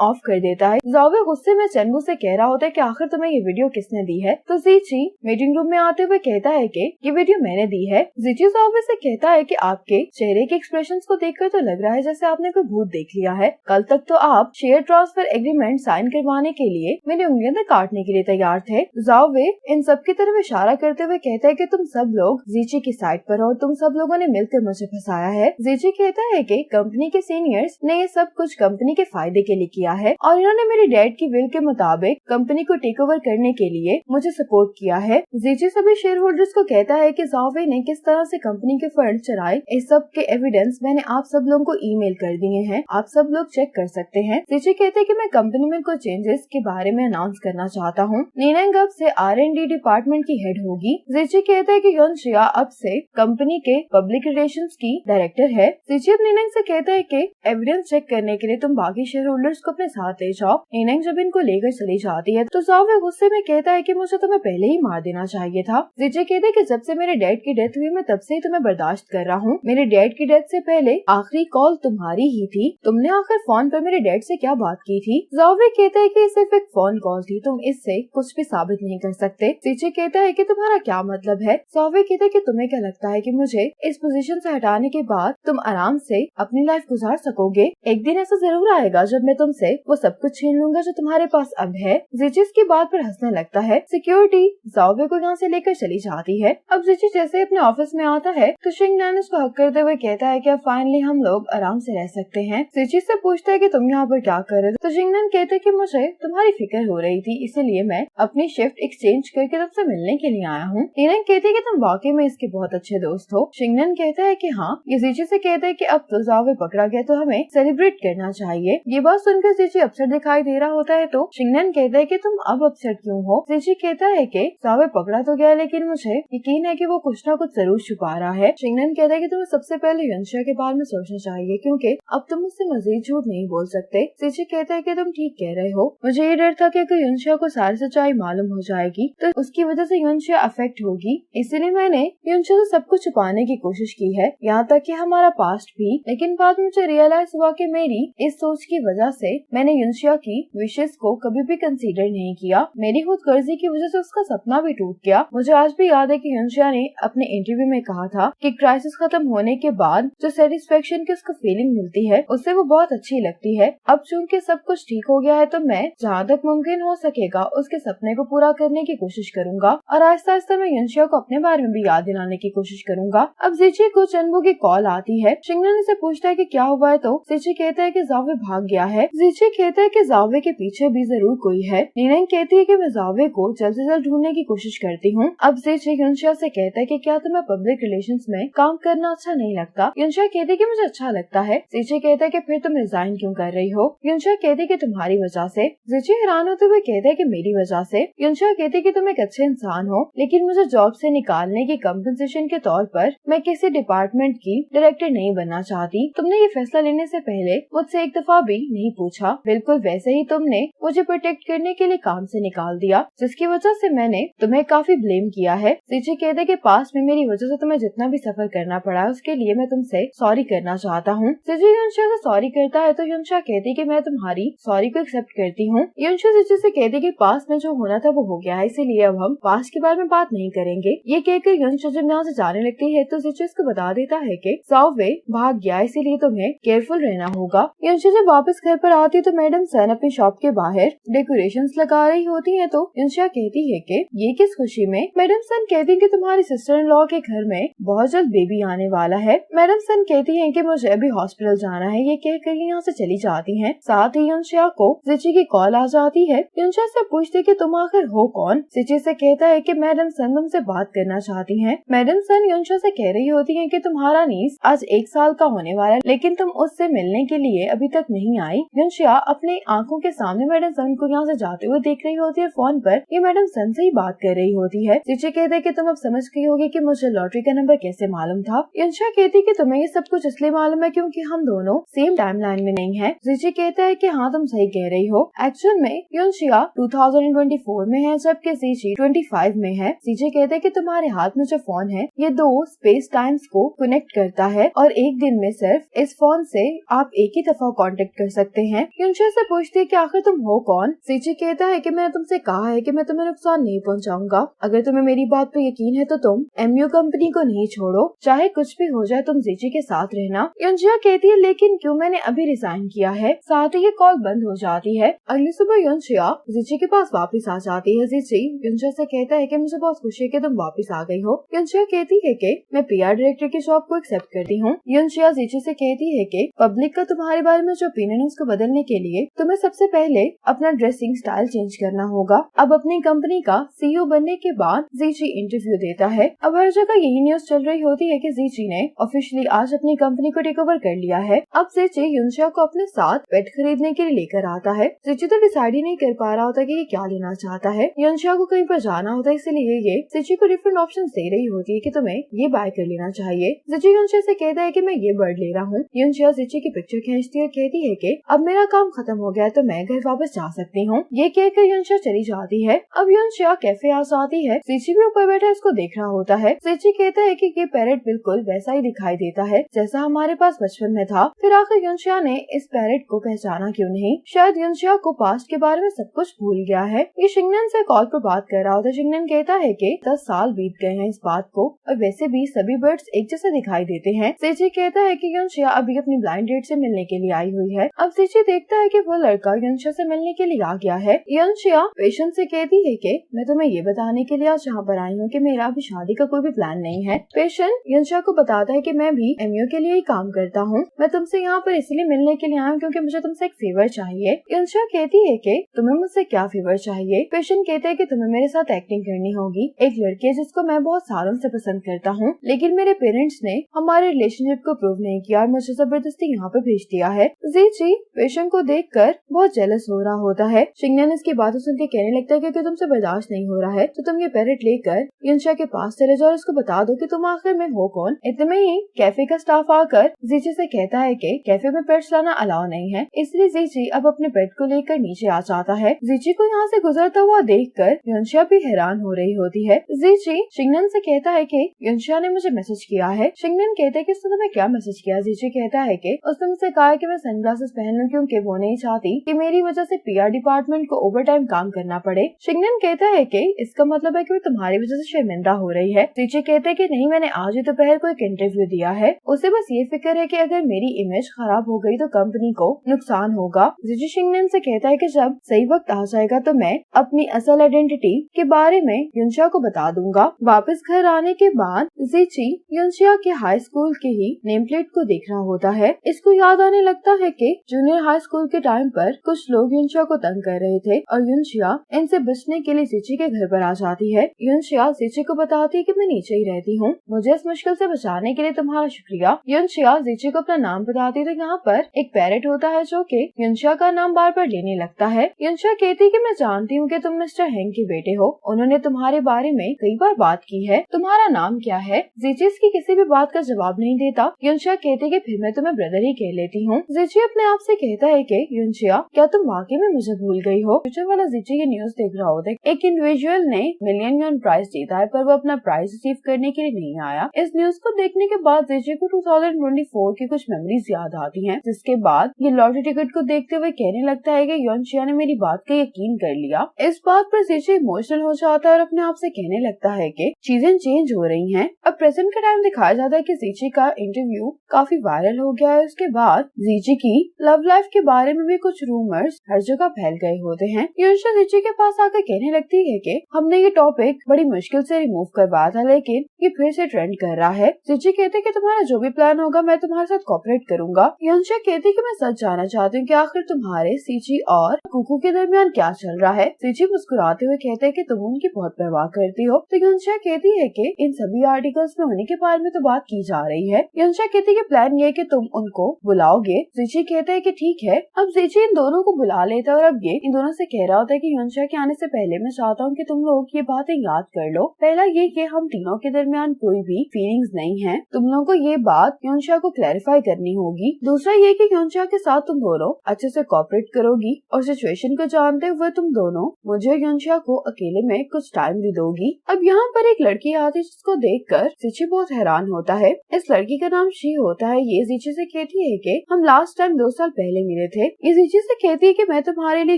ऑफ कर देता है। ज़ावे गुस्से में चेंबू से कह रहा होता है कि आखिर तुम्हें ये वीडियो किसने दी है। तो ज़ीची मीटिंग रूम में आते हुए कहता है कि ये वीडियो मैंने दी है। ज़ीची ज़ावे से कहता है कि आपके चेहरे के एक्सप्रेशंस को देखकर तो लग रहा है जैसे आपने कोई भूत देख लिया है। कल तक तो आप शेयर ट्रांसफर एग्रीमेंट साइन करवाने के लिए मेरी उंगलियां तक काटने के लिए तैयार थे। ज़ावे इन सब की तरफ इशारा करते हुए कहता है कि तुम सब लोग ज़ीची की साइड पर हो और तुम सब लोगों ने मिलकर मुझे फंसाया है। ज़ीची कहता है कि कंपनी के सीनियर्स ने ये सब कुछ कंपनी के फायदे के लिए किया है और इन्होंने मेरे डैड की विल के मुताबिक कंपनी को टेक ओवर करने के लिए मुझे सपोर्ट किया है। ज़ीची सभी शेयर होल्डर्स को कहता है कि ज़ावे ने किस तरह से कंपनी के फंड चुराए, इस सब के एविडेंस मैंने आप सब लोगों को ईमेल कर दिए हैं, आप सब लोग चेक कर सकते हैं। ज़ीची कहते हैं कि मैं कंपनी में कुछ चेंजेस के बारे में अनाउंस करना चाहता हूँ। नीनांग अब से R&D डिपार्टमेंट की हेड होगी। ज़ीची कहता है कि योनशिया अब से कंपनी के पब्लिक रिलेशंस की डायरेक्टर है। ज़ीची अब नीनांग से कहता है कि एविडेंस चेक करने के लिए तुम बाकी शेयर होल्डर्स को अपने साथ ले जाओ। नीनांग जब इनको लेकर चली जाती है तो ज़ावे गुस्से में कहता है कि मुझे तुम्हें पहले ही मार देना चाहिए था। ज़ीची कहते हैं कि जब से मेरे डैड की डेथ हुई मैं तब से ही तुम्हें बर्दाश्त कर रहा हूँ। मेरे डैड की डेथ से पहले आखिरी कॉल तुम्हारी ही थी। तुमने आखिर फोन पर मेरे डैड से क्या बात की थी? ज़ावे कहता है कि सिर्फ एक फोन कॉल थी, तुम इससे कुछ भी साबित नहीं कर सकते। ज़ीची कहता है कि तुम्हारा क्या मतलब है? ज़ावे कहता है कि तुम्हें क्या लगता है कि मुझे इस पोजीशन से हटाने के बाद तुम आराम से अपनी लाइफ गुजार सकोगे? एक दिन ऐसा जरूर आएगा जब मैं तुमसे वो सब कुछ छीन लूंगा जो तुम्हारे पास अब है। ज़ीची इसकी बात पर हंसने लगता है। सिक्योरिटी ज़ावे को यहाँ से लेकर चली जाती है। अब ज़ीची जैसे अपने ऑफिस में आता है तो शिंगनान उसको हक करते हुए कहता है कि अब फाइनली हम लोग आराम से रह सकते हैं। ज़ीची से पूछता है कि तुम यहाँ पर क्या कर रहे हो? तो शिंगनान कहते हैं कि मुझे तुम्हारी फिक्र हो रही थी, इसीलिए मैं अपनी शिफ्ट एक्सचेंज करके तुमसे मिलने के लिए आया हूँ। नीनांग कहती है कि तुम वाकई में इसके बहुत अच्छे दोस्त हो। शिंगनान कहता है कि हाँ। ये ज़ीची से कहता है कि अब तो ज़ावे पकड़ा गया तो हमें सेलिब्रेट करना चाहिए। ये बात सुनकर ज़ीची अपसेट दिखाई दे रहा होता है तो शिंगनान कहता है कि तुम अब अपसेट क्यों हो? ज़ीची कहता है कि ज़ावे पकड़ा तो गया लेकिन मुझे यकीन है कि वो कुछ ना कुछ जरूर छुपा रहा है। शिंगनान कहता है कि तुम्हें सबसे पहले योनशिया के बारे में सोचना चाहिए क्योंकि अब तुम मुझसे मजीद झूठ नहीं बोल सकते। ज़ीची कहता है कि तुम ठीक कह रहे हो, मुझे ये डर था कि अगर योनशिया को सारी सच्चाई मालूम हो जाएगी तो उसकी वजह से योनशिया अफेक्ट होगी, इसीलिए मैंने योनशिया से सब कुछ छुपाने की कोशिश की है, यहाँ तक कि हमारा पास्ट भी। लेकिन बाद मुझे रियलाइज हुआ कि मेरी इस सोच की वजह से मैंने योनशिया की विशेष को कभी भी कंसीडर नहीं किया। मेरी खुदगर्जी की वजह से उसका सपना भी टूट गया। मुझे आज भी याद है कि योनशिया ने अपने इंटरव्यू में कहा था कि क्राइसिस खत्म होने के बाद जो सेटिस्फेक्शन की उसको फीलिंग मिलती है उससे वो बहुत अच्छी लगती है। अब चूंकि सब कुछ ठीक हो गया है तो मैं जहाँ तक मुमकिन हो सकेगा उसके सपने को पूरा करने की कोशिश करूंगा और आहिस्ता आहिस्ता मैं योनशिया को अपने बारे में भी याद दिलाने की कोशिश करूंगा। अब ज़ीची को चेंबू की कॉल आती है। शिंगनान से पूछता है कि क्या हुआ है तो ज़ीची कहता है कि ज़ावे भाग गया है। ज़ीची कहता है कि ज़ावे के पीछे भी जरूर कोई है। नीनांग कहती है कि मैं ज़ावे को जल्द से जल्द ढूंढने की कोशिश करती हूँ। अब ज़ीची योनशिया से कहता है कि क्या तुम्हें पब्लिक रिलेशंस में काम करना अच्छा नहीं लगता? योनशिया कहती है कि मुझे अच्छा लगता है। ज़ीची कहता है कि फिर तुम रिजाइन क्यों कर रही हो? योनशिया कहती है कि तुम्हारी वजह से। ज़ीची हैरान होते हुए कहता है कि मेरी वजह से? योनशिया कहती है कि तुम एक अच्छे इंसान हो लेकिन मुझे जॉब से निकालने की कंपनसेशन के तौर पर मैं किसी डिपार्टमेंट की डायरेक्टर नहीं बनना चाहती। तुमने ये फैसला लेने से पहले मुझसे एक दफा भी नहीं पूछा। बिल्कुल वैसे ही तुमने मुझे प्रोटेक्ट करने के लिए काम से निकाल दिया जिसकी वजह से मैंने तुम्हें काफी ब्लेम किया है। ज़ीची कहते हैं कि पास्ट में मेरी वजह से तुम्हें जितना भी सफर करना पड़ा है उसके लिए मैं तुमसे सॉरी करना चाहता हूँ। ज़ीची योनशिया से सॉरी करता है तो योनशिया कहती है कि मैं तुम्हारी सॉरी को एक्सेप्ट करती हूँ। योनशिया ज़ीची से कहती है कि पास्ट में जो होना था वो हो गया है, इसीलिए अब हम पास्ट के बारे में बात नहीं करेंगे। ये कहकर योनशिया जब यहाँ से जाने लगती है तो ज़ीची उसको बता देता है कि ज़ावे भाग गया इसीलिए तुम्हें केयरफुल रहना होगा। योनशिया जब वापस घर पर आती है तो मैडम सन अपनी शॉप के बाहर डेकोरेशंस लगा रही होती है तो योनशिया कहती है कि ये किस खुशी में? मैडम सन कहती है कि तुम्हारी सिस्टर इन लॉ के घर में बहुत जल्द बेबी आने वाला है। मैडम सन कहती है कि मुझे अभी हॉस्पिटल जाना है। ये कहकर यहाँ से चली जाती हैं। साथ ही योनशिया को ज़ीची की कॉल आ जाती है। योनशिया से पूछती है कि तुम आखिर हो कौन? ज़ीची से कहता है कि मैडम सन तुमसे बात करना चाहती हैं। मैडम सन योनशिया से कह रही होती है कि तुम्हारा नीस आज 1 साल का होने वाला है लेकिन तुम उससे मिलने के लिए अभी तक नहीं आई। योनशिया अपनी आंखों के सामने मैडम सन को यहाँ से जाते हुए देख रही होती है। फोन पर ये मैडम सन से ही बात कर रही होती है। ज़ीची कहते हैं कि तुम अब समझ गई होगी कि मुझे लॉटरी का नंबर कैसे मालूम था। योनशिया कहती है कि तुम्हें ये सब कुछ इसलिए मालूम है क्योंकि हम दोनों सेम टाइमलाइन में नहीं है। ज़ीची कहता है कि हाँ तुम सही कह रही हो। एक्चुअल में योनशिया 2024 में है जबकि ज़ीची 25 में है। ज़ीची कहते हैं कि तुम्हारे हाथ में जो फोन है ये 2 स्पेस टाइम्स को कनेक्ट करता है और एक दिन में सिर्फ इस फोन से आप एक ही दफा कांटेक्ट कर सकते हैं। युनशिया से पूछती है कि आखिर तुम हो कौन। जीची कहता है कि मैंने तुमसे कहा है कि मैं तुम्हें नुकसान नहीं पहुंचाऊंगा। अगर तुम्हें मेरी बात पर यकीन है तो तुम एमयू कंपनी को नहीं छोड़ो, चाहे कुछ भी हो जाए तुम जीची के साथ रहना। युनशिया कहती है लेकिन क्यों, मैंने अभी रिजाइन किया है। साथ ही ये कॉल बंद हो जाती है। अगली सुबह युनशिया जीची के पास वापस आ जाती है। जीची युनशिया से कहता है कि मुझे बहुत खुशी है कि तुम वापस आ गई हो। युनशिया कहती है कि मैं पीआर डायरेक्टर की जॉब को एक्सेप्ट करती हूँ। युनशिया जीची से कहती है कि पब्लिक का तुम्हारे बारे में जो ओपिनियन है उसको बदलने के लिए तुम्हें सबसे पहले अपना ड्रेसिंग स्टाइल चेंज करना होगा। अब अपनी कंपनी का सीईओ बनने के बाद जीची इंटरव्यू देता है। अब हर जगह यही न्यूज चल रही होती है कि जीची ने ऑफिशियली आज अपनी कंपनी को टेक ओवर कर लिया है। अब जीची युनशिया को अपने साथ पेट खरीदने के लिए लेकर आता है। जीची तो डिसाइड ही नहीं कर पा रहा होता कि ये क्या लेना चाहता है। युनशिया को कहीं पर जाना होता है, इसलिए ये जीची को डिफरेंट ऑप्शन दे रही होती है कि तुम्हें ये बाय कर लेना चाहिए। जीची युनशिया से कहता है कि मैं ये बर्ड ले रहा हूँ। युनशिया जीची की पिक्चर खींचती है और कहती है कि अब मेरा काम खत्म हो गया तो मैं घर वापस जा सकती हूँ। ये कहकर युनशिया चली जाती है। अब युनशिया कैफे आ जाती है। जीची भी ऊपर बैठा इसको देख रहा होता है। जीची कहता है कि ये पैरेट बिल्कुल वैसा ही दिखाई देता है जैसा हमारे पास बचपन में था। फिर आखिर युनशिया ने इस पैरेट को पहचाना क्यों नहीं? शायद युनशिया को पास्ट के बारे में सब कुछ भूल गया है। ये शिंगनन से कॉल पर बात कर रहा होता है। शिंगनन कहता है कि 10 साल बीत गए हैं इस बात को और वैसे भी सभी बर्ड्स एक जैसे दिखाई देते हैं। जीची कहता है कि युनशिया अभी अपनी ब्लाइंड डेट से मिलने के लिए आई हुई है। अब जीची देखता है कि वो लड़का युनशिया से मिलने के लिए आ गया है। युनशिया पेशेंट से कहती है कि मैं तुम्हें ये बताने के लिए आज यहाँ पर आई हूँ कि मेरा अभी शादी का कोई भी प्लान नहीं है। पेशेंट युनशिया को बताता है कि मैं भी एमयू के लिए ही काम करता हूँ। मैं तुमसे यहाँ पर इसलिए मिलने के लिए आया हूँ क्योंकि मुझे तुमसे एक फेवर चाहिए। युनशिया कहती है कि तुम्हें मुझसे क्या फेवर चाहिए? पेशेंट कहते हैं कि तुम्हें मेरे साथ एक्टिंग करनी होगी। एक लड़की है जिसको मैं बहुत सालों से पसंद करता हूँ, लेकिन मेरे पेरेंट्स ने हमारे रिलेशनशिप को प्रूव नहीं किया और मुझे जबरदस्ती यहाँ पर भेज दिया है। जीची पेशेंट को देखकर बहुत जेलस हो रहा होता है। शिंगनन इसकी बातें सुन के कहने लगता है कि तुमसे बर्दाश्त नहीं हो रहा है तो तुम ये पैरेट लेकर युनशिया के पास चले जाओ और उसको बता दो कि तुम आखिर में हो कौन। इतने में ही कैफे का स्टाफ आकर जीची से कहता है कि कैफे में पेट्स लाना अलाउ नहीं है, इसलिए जीची अब अपने पेट को लेकर नीचे आ जाता है। जीची को यहाँ से गुजरता हुआ देखकर युनशिया भी हैरान हो रही होती है। जीची शिंगनन से कहता है कि युनशिया ने मुझे मैसेज किया है। शिंगनन कहते हैं कि उसने तुम्हें क्या मैसेज किया? जीची कहता है कि उसने मुझसे कहा है कि मैं सनग्लासेस पहन लूं क्योंकि वो नहीं चाहती कि मेरी वजह से पीआर डिपार्टमेंट को ओवरटाइम काम करना पड़े। शिंगनन कहता है कि इसका मतलब है कि वो तुम्हारी वजह से शर्मिंदा हो रही है। जीची कहते हैं कि नहीं, मैंने आज ही दोपहर को एक इंटरव्यू दिया है, उसे बस ये फिक्र है कि अगर मेरी इमेज खराब हो गई तो कंपनी को नुकसान होगा। जीची शिंगनन से कहता है कि जब सही वक्त आ जाएगा तो मैं अपनी असल आइडेंटिटी के बारे में युनशिया को बता दूंगा। वापस घर आने के बाद जीची युनशिया के हाई स्कूल के ही नेम प्लेट को देख रहा होता है। इसको याद आने लगता है कि जूनियर हाई स्कूल के टाइम पर कुछ लोग युनशिया को तंग कर रहे थे और युनशिया इनसे बचने के लिए जीची के घर पर आ जाती है। युनशिया जीची को बताती है कि मैं नीचे ही रहती हूँ, मुझे इस मुश्किल से बचाने के लिए तुम्हारा शुक्रिया। युनशिया जीची को अपना नाम बताती है तो यहाँ पर एक पैरेट होता है जो कि युनशिया का नाम बार बार लेने लगता है। युनशिया कहती है कि मैं जानती हूँ कि तुम मिस्टर हेंग के बेटे हो, उन्होंने तुम्हारे बारे में कई बार बात की है, तुम्हारा नाम क्या है? जीची इसकी किसी भी बात का जवाब नहीं देता। युनशिया कहती है कि फिर मैं तुम्हें ब्रदर ही कह लेती हूँ। जीची अपने आप से कहता है कि युनशिया क्या तुम वाकई में मुझे भूल गई हो? फ्यूचर वाला जीची ये न्यूज देख रहा होता है। एक इंडिविजुअल ने मिलियन युआन प्राइज जीता है पर वो अपना प्राइज रिसीव करने के लिए नहीं आया। इस न्यूज को देखने के बाद जीची को 2024 की कुछ मेमोरीज याद आती हैं, जिसके बाद ये लॉटरी टिकट को देखते हुए कहने लगता है कि युनशिया ने मेरी बात का यकीन कर लिया। इस बात पर जीची इमोशनल हो जाता है और अपने आप से कहने लगता है कि चीजें चेंज हो रही हैं। अब प्रेजेंट का टाइम दिखाया जाता है कि जीची का इंटरव्यू काफी वायरल हो गया है। उसके बाद जीची की लव लाइफ के बारे में भी कुछ रूमर्स हर जगह फैल गए होते हैं। युनशिया जीची के पास आकर कहने लगती है कि हमने ये टॉपिक बड़ी मुश्किल से रिमूव करवाया था लेकिन ये फिर से ट्रेंड कर रहा है। जीची कहते कि तुम्हारा जो भी प्लान होगा मैं तुम्हारे साथ कोऑपरेट करूंगा। युनशिया कहती कि मैं सच जानना चाहती हूँ कि आखिर तुम्हारे सीची और कुकू के दरमियान क्या चल रहा है। जीची मुस्कुराते हुए कहते हैं कि तुम उनकी बहुत परवाह करती हो। तो युनशिया कहती है कि इन सभी आर्टिकल्स में उन्हीं के बारे में तो बात की जा रही है। युनशिया कहती है कि प्लान ये है कि तुम उनको बुलाओगे। जीची कहते हैं कि ठीक है। अब जीची इन दोनों को बुला लेता है और अब ये इन दोनों से कह रहा होता है कि युनशिया के आने से पहले मैं चाहता हूँ कि तुम लोग ये बातें याद कर लो। पहला ये कि हम तीनों के दरमियान कोई भी फीलिंग्स नहीं है, तुम लोगों को ये बात युनशिया को क्लैरिफाई करनी होगी। दूसरा ये कि युनशिया के साथ तुम दोनों अच्छे से कोऑपरेट करोगी और सिचुएशन को जानते हुए तुम दोनों मुझे युनशिया को अकेले में कुछ टाइम भी दोगी। अब यहाँ पर एक लड़की आती है जिसको देखकर सुनकर जिची बहुत हैरान होता है। इस लड़की का नाम शी होता है। ये जिची से कहती है कि हम लास्ट टाइम 2 साल पहले मिले थे। ये जिची से कहती है कि मैं तुम्हारे लिए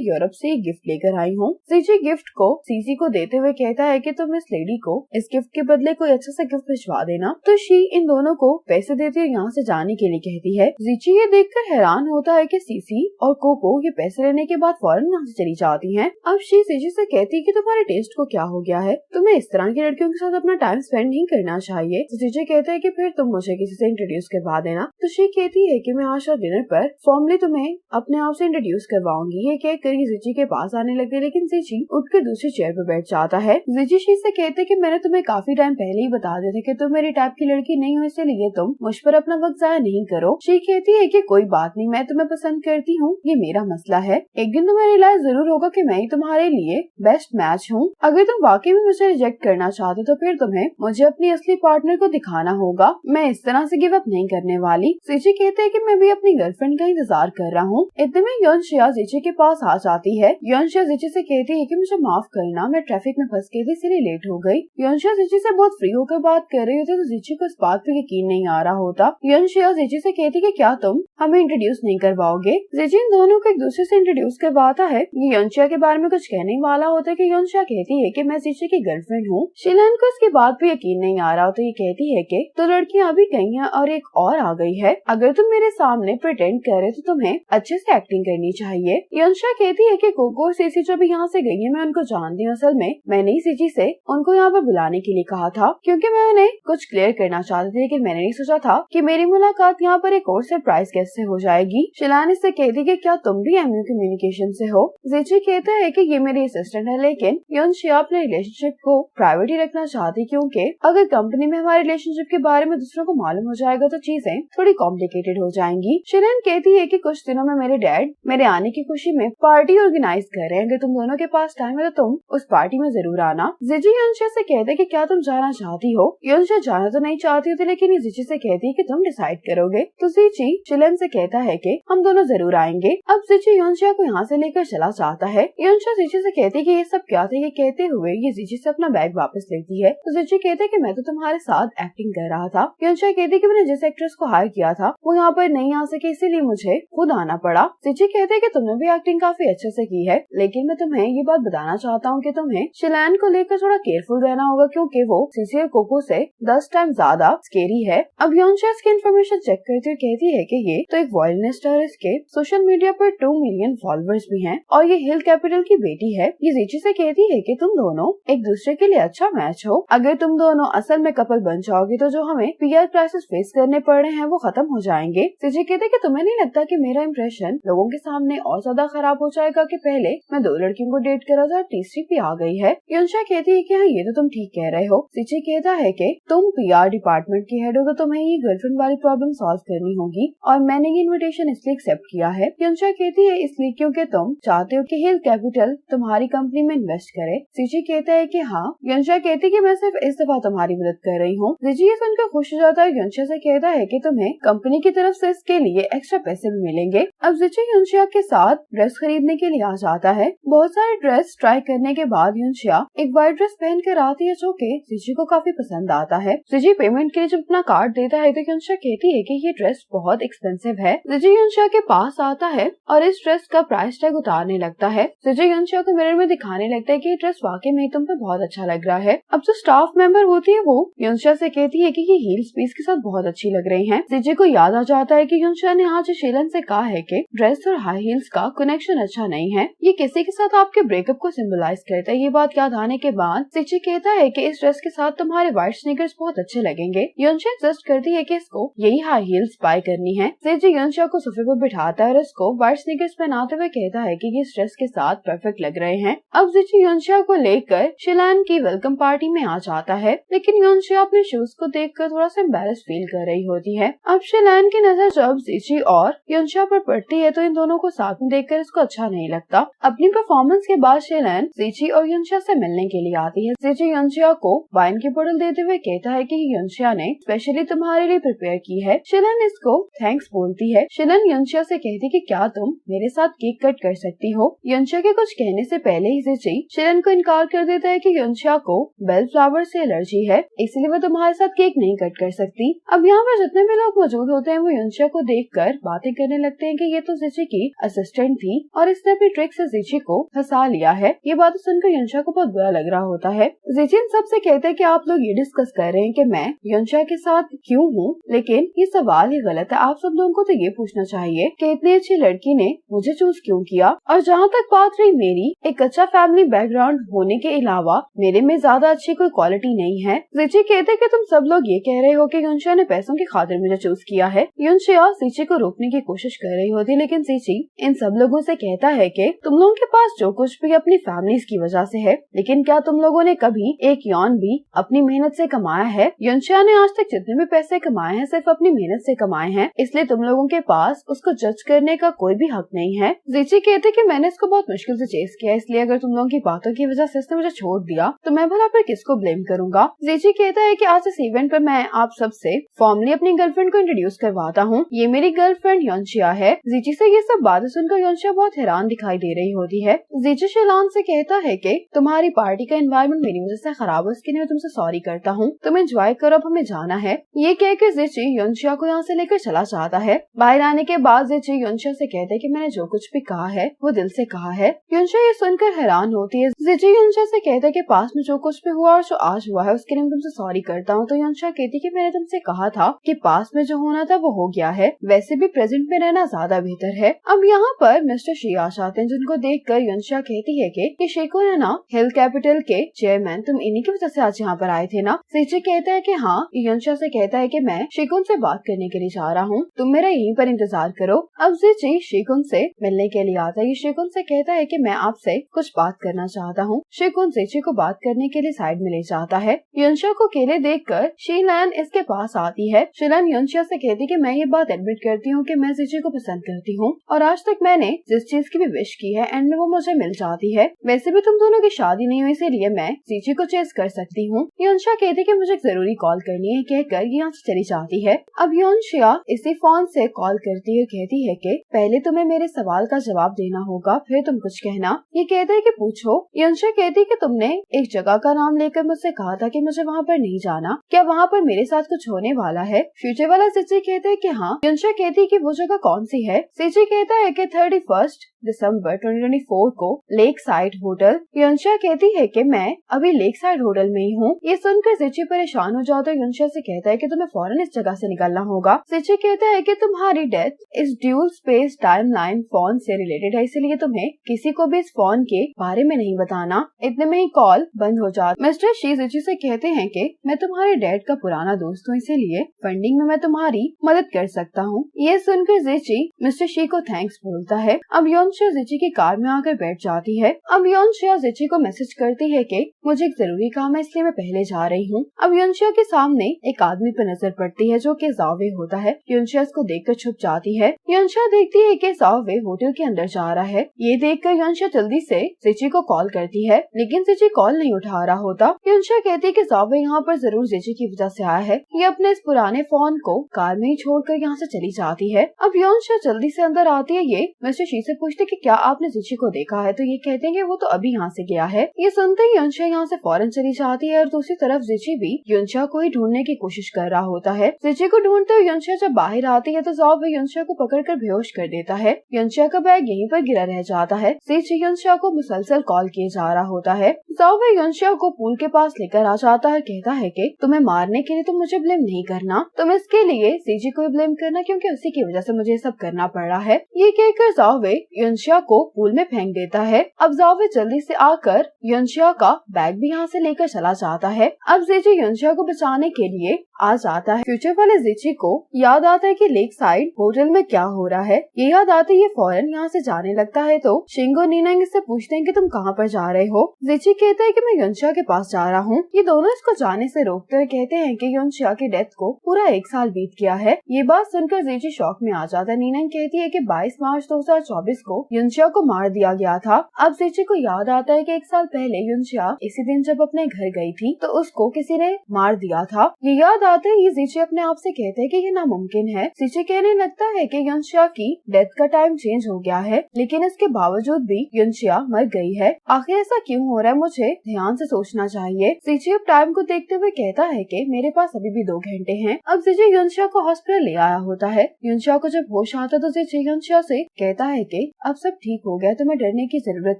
यूरोप से एक गिफ्ट लेकर आई हूँ। जिची गिफ्ट को सीसी को देते हुए कहता है कि तुम इस लेडी को इस गिफ्ट के बदले कोई अच्छा सा गिफ्ट भिजवा देना। तो शी इन दोनों को पैसे देती हुए यहाँ से जाने के लिए कहती है। जिची ये देखकर हैरान होता है कि सीसी और कोको ये पैसे लेने के बाद फौरन यहाँ से चली जाती हैं। अब शी जिची से कहती है कि तुम्हारे टेस्ट को क्या हो गया है, तुम्हें इस तरह की लड़कियों के साथ अपना टाइम स्पेंड नहीं करना चाहिए। तो जिची कहता है कि फिर तुम मुझे किसी से इंट्रोड्यूस करवा देना। तो शी कहती है कि मैं आज डिनर पर फॉर्मली तुम्हें अपने आप से इंट्रोड्यूस करवाऊंगी। ये कहकर जिची के पास आने लगती है, लेकिन जिची उठकर दूसरी चेयर पर बैठ जाता है। जिची शी से कहते कि मैंने तुम्हें काफी टाइम पहले ही बता दिया था कि तुम मेरी टाइप की लड़की नहीं हो, इसलिए तुम मुझ पर अपना वक्त जाया नहीं करो। शी कहती है कि कोई बात नहीं, मैं तुम्हें पसंद करती हूँ, ये मेरा मसला है। एक दिन तुम्हें रियलाइज जरूर होगा कि मैं ही तुम्हारे लिए बेस्ट मैच हूँ। अगर तुम वाकई में मुझे रिजेक्ट करना चाहते तो फिर तुम्हें मुझे अपनी असली पार्टनर को दिखाना होगा। मैं इस तरह से गिव अप नहीं करने वाली। जिची कहते हैं कि मैं भी अपनी गर्लफ्रेंड का इंतजार कर रहा हूँ। इतने में योनशिया जिची के पास आ जाती है। योनशिया जिची से कहती है कि मुझे माफ करना, मैं ट्रैफिक में फंस गई थी इसलिए लेट हो गई। योनशिया जिची से बहुत फ्री होकर बात कर रही होती है, तो जिची को इस बात पे यकीन नहीं आ रहा होता। योनशिया जिची से कहती कि क्या तुम हमें इंट्रोड्यूस नहीं करवाओगे। जिची इन दोनों को एक दूसरे से इंट्रोड्यूस करवाता है। ये योनशिया के बारे में कुछ कहने वाला होता है कि योनशिया कहती है कि मैं जिची की गर्लफ्रेंड हूँ। शिलन को इसकी बात पे यकीन नहीं आ रहा होता। ये कहती है कि तो लड़कियां अभी गई हैं और एक और आ गई है। अगर तुम मेरे सामने प्रिटेंड करे तो तुम्हें अच्छे से एक्टिंग करनी चाहिए। योनशिया कहती है कि कोको और सीसी जो भी यहाँ से गई है मैं उनको जानती हूँ। असल में मैंने ही सीसी से उनको यहाँ पर बुलाने के लिए कहा था क्योंकि मैं उन्हें कुछ क्लियर करना चाहती थी, लेकिन मैंने नहीं सोचा था कि मेरी मुलाकात यहाँ पर एक और सरप्राइज गेस्ट से हो जाएगी। शिलान इससे कहती कि क्या तुम भी एमयू कम्युनिकेशन से हो। जिची कहता है कि ये मेरी असिस्टेंट है, लेकिन योनशिया अपने रिलेशनशिप को प्राइवेट ही रखना चाहती क्योंकि अगर कंपनी में हमारे रिलेशनशिप के बारे में दूसरों को मालूम हो जाएगा तो चीजें थोड़ी कॉम्प्लिकेटेड हो जाएंगी। शिलान कहती है कि कुछ दिनों में मेरे डैड मेरे आने की खुशी में पार्टी ऑर्गेनाइज कर रहे हैं। अगर तुम दोनों के पास टाइम है तो तुम उस पार्टी में जरूर आना। जिची योनशिया से कहते कि क्या तुम जाना चाहती हो। योनशिया जाना तो नहीं चाहती होती, लेकिन ये जिची से कहती है कि तुम डिसाइड करोगे। तो जिची शिलन से कहता है कि हम दोनों जरूर आएंगे। अब जिची योनशिया को यहाँ से लेकर चला जाता है। योनशिया जिची से कहती है कि ये सब क्या था। ये कहते हुए ये जिची से अपना बैग वापस लेती है। तो जिची कहते है कि मैं तो तुम्हारे साथ एक्टिंग कर रहा था। योनशिया कहती है कि मैंने जिस एक्ट्रेस को हायर किया था वो यहाँ पर नहीं आ सके, इसीलिए मुझे खुद आना पड़ा। जिची कहते है कि तुमने भी एक्टिंग काफी अच्छे से की है, लेकिन मैं तुम्हें ये बात बताना चाहता हूँ कि तुम्हें शिलान को लेकर थोड़ा केयरफुल रहना होगा क्योंकि वो सीसी और कोको से 10 टाइम ज्यादा स्केरी है। अब योनशिया इसकी इन्फॉर्मेशन चेक करती हुई कहती है कि ये तो एक वॉयलिनिस्ट है, इसके सोशल मीडिया पर 2 मिलियन फॉलोअर्स भी हैं और ये हिल कैपिटल की बेटी है। ये जिची से कहती है कि तुम दोनों एक दूसरे के लिए अच्छा मैच हो। अगर तुम दोनों असल में कपल बन जाओगे तो जो हमें पीआर क्राइसिस फेस करने पड़ रहे हैं वो खत्म हो जाएंगे। जिची कहते हैं कि तुम्हें नहीं लगता कि मेरा इंप्रेशन लोगों के सामने और ज्यादा खराब हो जाएगा कि पहले मैं 2 लड़कियों को डेट करा था और तीसरी भी आ गई है। योनशिया कहती है कि हाँ ये तो तुम ठीक कह रहे हो। जिची कहता है कि तुम पीआर डिपार्टमेंट की हेड हो तो तुम्हें ये गर्लफ्रेंड वाली प्रॉब्लम सॉल्व करनी होगी और मैंने ये इनविटेशन इसलिए एक्सेप्ट किया है। योनशिया कहती है इसलिए क्योंकि तुम चाहते हो कि हिल कैपिटल तुम्हारी कंपनी में इन्वेस्ट करे। जिची कहता है कि हाँ। योनशिया कहती है कि मैं सिर्फ इस दफा तुम्हारी मदद कर रही हूँ। जिची ये सुनकर खुश हो जाता है। योनशिया से कहता है कि तुम्हें कंपनी की तरफ से इसके लिए एक्स्ट्रा पैसे भी मिलेंगे। अब जिची योनशिया के साथ ड्रेस खरीदने के लिए आ जाता है। बहुत सारे ड्रेस ट्राई करने के बाद योनशिया एक व्हाइट ड्रेस पहन कर आती है जो कि जिची को काफी पसंद आता है। जिची पेमेंट के लिए जब अपना कार्ड देता है तो योनशिया कहती है कि ये ड्रेस बहुत एक्सपेंसिव है। जिची योनशिया के पास आता है और इस ड्रेस का प्राइस टैग उतारने लगता है। जिची योनशिया को मिरर में दिखाने लगता है कि ये ड्रेस वाकई में तुम पे बहुत अच्छा लग रहा है। अब जो स्टाफ मेंबर होती है वो योनशिया से कहती है कि ये हील्स पीस के साथ बहुत अच्छी लग रही हैं। जिची को याद आ जाता है कि योनशिया ने आज शिलन से कहा है कि ड्रेस और हाई हील्स का कनेक्शन अच्छा नहीं है, ये किसी के साथ आपके ब्रेकअप को सिंबलाइज करता है। ये बात याद आने के बाद जिची कहता है कि इस ड्रेस के साथ तुम्हारे व्हाइट स्नीकर्स बहुत अच्छे लगेंगे। योनशिया सजेस्ट करती है कि इसको यही हाई हील्स बाय करनी है। जिची योनशिया को सोफे पर बिठाता है और इसको व्हाइट स्नीकर्स पहनाते हुए कहता है कि ये इस ड्रेस के साथ परफेक्ट लग रहे हैं। अब जिची योनशिया को लेकर शिलान की वेलकम पार्टी में आ जाता है, लेकिन योनशिया अपने शूज को देखकर थोड़ा सा एम्बैरेस फील कर रही होती है। अब शिलान की नजर जब जिची और योनशिया पर पड़ती है तो इन दोनों को साथ में देखकर इसको अच्छा नहीं लगता। अपनी परफॉर्मेंस के बाद शिलान जिची और योनशिया से मिलने के लिए आती है। जिची योनशिया को वाइन की बोतल देते हुए कहता है कि योनशिया ने स्पेशली तुम्हारे लिए प्रिपेयर की है। शिलान इसको थैंक्स बोलती है। शिलान योनशिया से कहती है कि क्या तुम मेरे साथ केक कट कर सकती हो। योनशिया के कुछ कहने से पहले ही जिची शिलान को इनकार कर देता है कि योनशिया को बेल फ्लावर से एलर्जी है। इसलिए वो तुम्हारे साथ केक नहीं कट कर सकती। अब यहाँ पर जितने भी लोग मौजूद होते हैं वो युनशिया को देखकर बातें करने लगते हैं कि ये तो जिची की असिस्टेंट थी और इसने अपनी ट्रिक से जिची को फंसा लिया है। ये बात सुनकर युनशिया को बहुत बुरा लग रहा होता है। जिची इन सबसे कहते हैं कि आप लोग ये डिस्कस कर रहे हैं कि मैं युनशिया के साथ क्यों हूँ, लेकिन ये सवाल ही गलत है। आप सब लोगों को तो ये पूछना चाहिए कि इतनी अच्छी लड़की ने मुझे चूज क्यों किया। और जहाँ तक बात रही मेरी, एक अच्छा फैमिली बैकग्राउंड होने के अलावा मेरे में ज्यादा अच्छी कोई क्वालिटी नहीं है। जिची कहते कि तुम सब लोग ये कह रहे हो कि युनशिया ने पैसों की खातिर मुझे चूज किया है। युनशिया जिची को रोकने की कोशिश कर रही होती, लेकिन जिची इन सब लोगों से कहता है कि तुम लोगों के पास जो कुछ भी अपनी फैमिलीज की वजह से है, लेकिन क्या तुम लोगों ने कभी एक यौन भी अपनी मेहनत से कमाया है? युनशिया ने आज तक जितने भी पैसे कमाए हैं सिर्फ अपनी मेहनत से कमाए हैं, इसलिए तुम लोगों के पास उसको जज करने का कोई भी हक नहीं है। जिची कहते कि मैंने इसको बहुत मुश्किल से चेस किया, इसलिए अगर तुम लोगों की बातों की वजह से इसने मुझे छोड़ दिया तो मैं भला फिर किसको ब्लेम करूंगा। जिची कहता है कि आज इस इवेंट पर मैं आप सबसे फॉर्मली अपनी गर्लफ्रेंड को इंट्रोड्यूस करवाता हूँ। ये मेरी गर्लफ्रेंड युनशिया है। जिची से ये सब बातें सुनकर युनशिया बहुत हैरान दिखाई दे रही होती है। जिची शिलान से कहता है कि तुम्हारी पार्टी का एनवायरनमेंट मेरी वजह से खराब है, उसके लिए मैं तुमसे सॉरी करता हूँ, तुम एंजॉय करो, अब हमें जाना है। ये कहकर जिची युनशिया को यहाँ से लेकर चला जाता है। बाहर आने के बाद जिची युनशिया से कहते हैं कि मैंने जो कुछ भी कहा है वो दिल से कहा है। युनशिया ये सुनकर हैरान होती है। जिची युनशिया से कहते हैं कि पास में जो कुछ भी हुआ और जो आज हुआ है उसके लिए मैं तुमसे सॉरी करता हूँ। तो युनशिया कहती है कि मैंने तुमसे कहा था कि पास में जो होना था वो हो गया है, वैसे भी प्रेजेंट में रहना ज्यादा बेहतर है। अब यहाँ पर मिस्टर शी आ जाते हैं, जिनको देखकर युनशिया कहती है कि शेको है ना हिल कैपिटल के चेयरमैन, तुम इन्हीं की वजह से आज यहाँ पर आए थे ना? जिची कहता है कि हाँ। युनशिया से कहता है कि मैं शेकुन से बात करने के लिए जा रहा हूँ, तुम मेरा यहीं पर इंतजार करो। अब जिची शेकुन से मिलने के लिए आता है। ये शेकुन से कहता है कि मैं आपसे कुछ बात करना चाहता हूँ। शेकुन जिची को बात करने के लिए साइड में ले जाता है। युनशिया को अकेले देखकर शीलैन इसके पास आती है। शीलैन युनशिया से कहती कि मैं ये बात एडमिट करती हूँ कि मैं जिची को पसंद करती हूँ और आज तक मैंने जिस चीज की भी विश की है एंड में वो मुझे मिल जाती है। वैसे भी तुम दोनों की शादी नहीं हुई, इसीलिए मैं जिची को चेस कर सकती हूँ। युनशिया कहती कि मुझे एक जरूरी कॉल करनी है, कहकर यहाँ से चली जाती है। अब युनशिया इसी फोन से कॉल करती है, कहती है कि पहले तुम्हें मेरे सवाल का जवाब देना होगा, फिर तुम कुछ कहना। ये कहते है कि पूछो। युनशिया कहती कि तुमने एक जगह का नाम लेकर मुझसे कहा था कि मुझे वहाँ पर नहीं जाना, क्या वहाँ पर मेरे साथ कुछ होने वाला है? फ्यूचर वाला जिची कहते है कि हाँ। युनशिया कहती है कि वो जगह कौन सी है? जिची कहता है कि 31 दिसंबर 2024 को लेक साइड होटल। युनशिया कहती है कि मैं अभी लेक साइड होटल में ही हूँ। ये सुनकर जिची परेशान हो जाता है। युनशिया से कहता है कि तुम्हें फौरन इस जगह से निकलना होगा। जिची कहता है कि तुम्हारी डेथ इस ड्यूल स्पेस टाइमलाइन फोन से रिलेटेड है, इसलिए तुम्हें किसी को भी इस फोन के बारे में नहीं बताना। इतने में ही कॉल बंद हो जाता। मिस्टर शी जिची से कहते हैं कि मैं तुम्हारे डैड का पुराना दोस्त हूँ, इसीलिए फंडिंग में मैं तुम्हारी मदद कर सकता हूँ। ये सुनकर जिची मिस्टर शी को थैंक्स बोलता है। अब युनशिया जिची की कार में आकर बैठ जाती है। अब युनशिया जिची को मैसेज करती है कि मुझे एक जरूरी काम है, इसलिए मैं पहले जा रही हूँ। अब युनशिया के सामने एक आदमी पर नजर पड़ती है जो कि जावे होता है। युनशिया इसको देखकर छुप जाती है। युनशिया देखती है कि जावे होटल के अंदर जा रहा है। ये देखकर युनशिया जल्दी से जिची को कॉल करती है, लेकिन जिची कॉल नहीं उठा रहा होता। युनशिया कहती है कि जावे यहाँ पर जरूर जिची की वजह से आया है। ये अपने इस पुराने फोन को कार में ही छोड़कर यहाँ से चली जाती है। अब युनशिया जल्दी से अंदर आती है। ये मिस्टर शी से पूछते कि क्या आपने जिची को देखा है? तो ये कहते हैं कि वो तो अभी यहाँ से गया है। ये सुनते ही युनशिया यहाँ से फौरन चली जाती है और दूसरी तरफ जिची भी युनशिया को ही ढूंढने की कोशिश कर रहा होता है। जिची को ढूंढते हुए युनशिया जब बाहर आती है तो जावे युनशिया को पकड़कर बेहोश कर देता है। युनशिया का बैग यहीं पर गिरा रह जाता है। जिची युनशिया को मुसलसल कॉल किए जा रहा होता है। जावे युनशिया को पूल के पास लेकर आ जाता है, कहता है कि तुम्हें मारने के लिए तुम मुझे ब्लेम नहीं करना, तुम इसके लिए जिची को ब्लेम करना क्योंकि उसी की वजह से मुझे सब करना पड़ रहा है। ये कहकर जावे युनशिया को पूल में फेंक देता है। अब जावे जल्दी से आकर युनशिया का बैग भी यहाँ से लेकर चला जाता है। अब जिची युनशिया को बचाने के लिए आ जाता है। फ्यूचर वाले जिची को याद आता है कि लेक साइड होटल में क्या हो रहा है। ये याद आते ही फौरन यहाँ से जाने लगता है तो शिंगो नीनांग इससे पूछते हैं कि तुम कहाँ पर जा रहे हो। जिची कहता है कि मैं युनशिया के पास जा रहा हूँ। ये दोनों इसको जाने से रोकते हुए कहते हैं कि युनशिया की डेथ को पूरा 1 साल बीत गया है। ये बात सुनकर जिची शॉक में आ जाता है। नीनांग कहती है कि 22 मार्च 2024 को युनशिया को मार दिया गया था। अब सीची को याद आता है कि 1 साल पहले युनशिया इसी दिन जब अपने घर गई थी तो उसको किसी ने मार दिया था। ये याद आते ही सीची अपने आप से कहते हैं कि ये नामुमकिन है। सीची कहने लगता है कि युनशिया की डेथ का टाइम चेंज हो गया है, लेकिन इसके बावजूद भी युनशिया मर गई है। आखिर ऐसा क्यों हो रहा है, मुझे ध्यान से सोचना चाहिए। सीची अब टाइम को देखते हुए कहता है कि मेरे पास अभी भी 2 घंटे हैं। अब सीची युनशिया को हॉस्पिटल ले आया होता है। युनशिया को जब होश आता तो सीची युनशिया से कहता है कि अब सब ठीक हो गया, तुम्हें डरने की जरूरत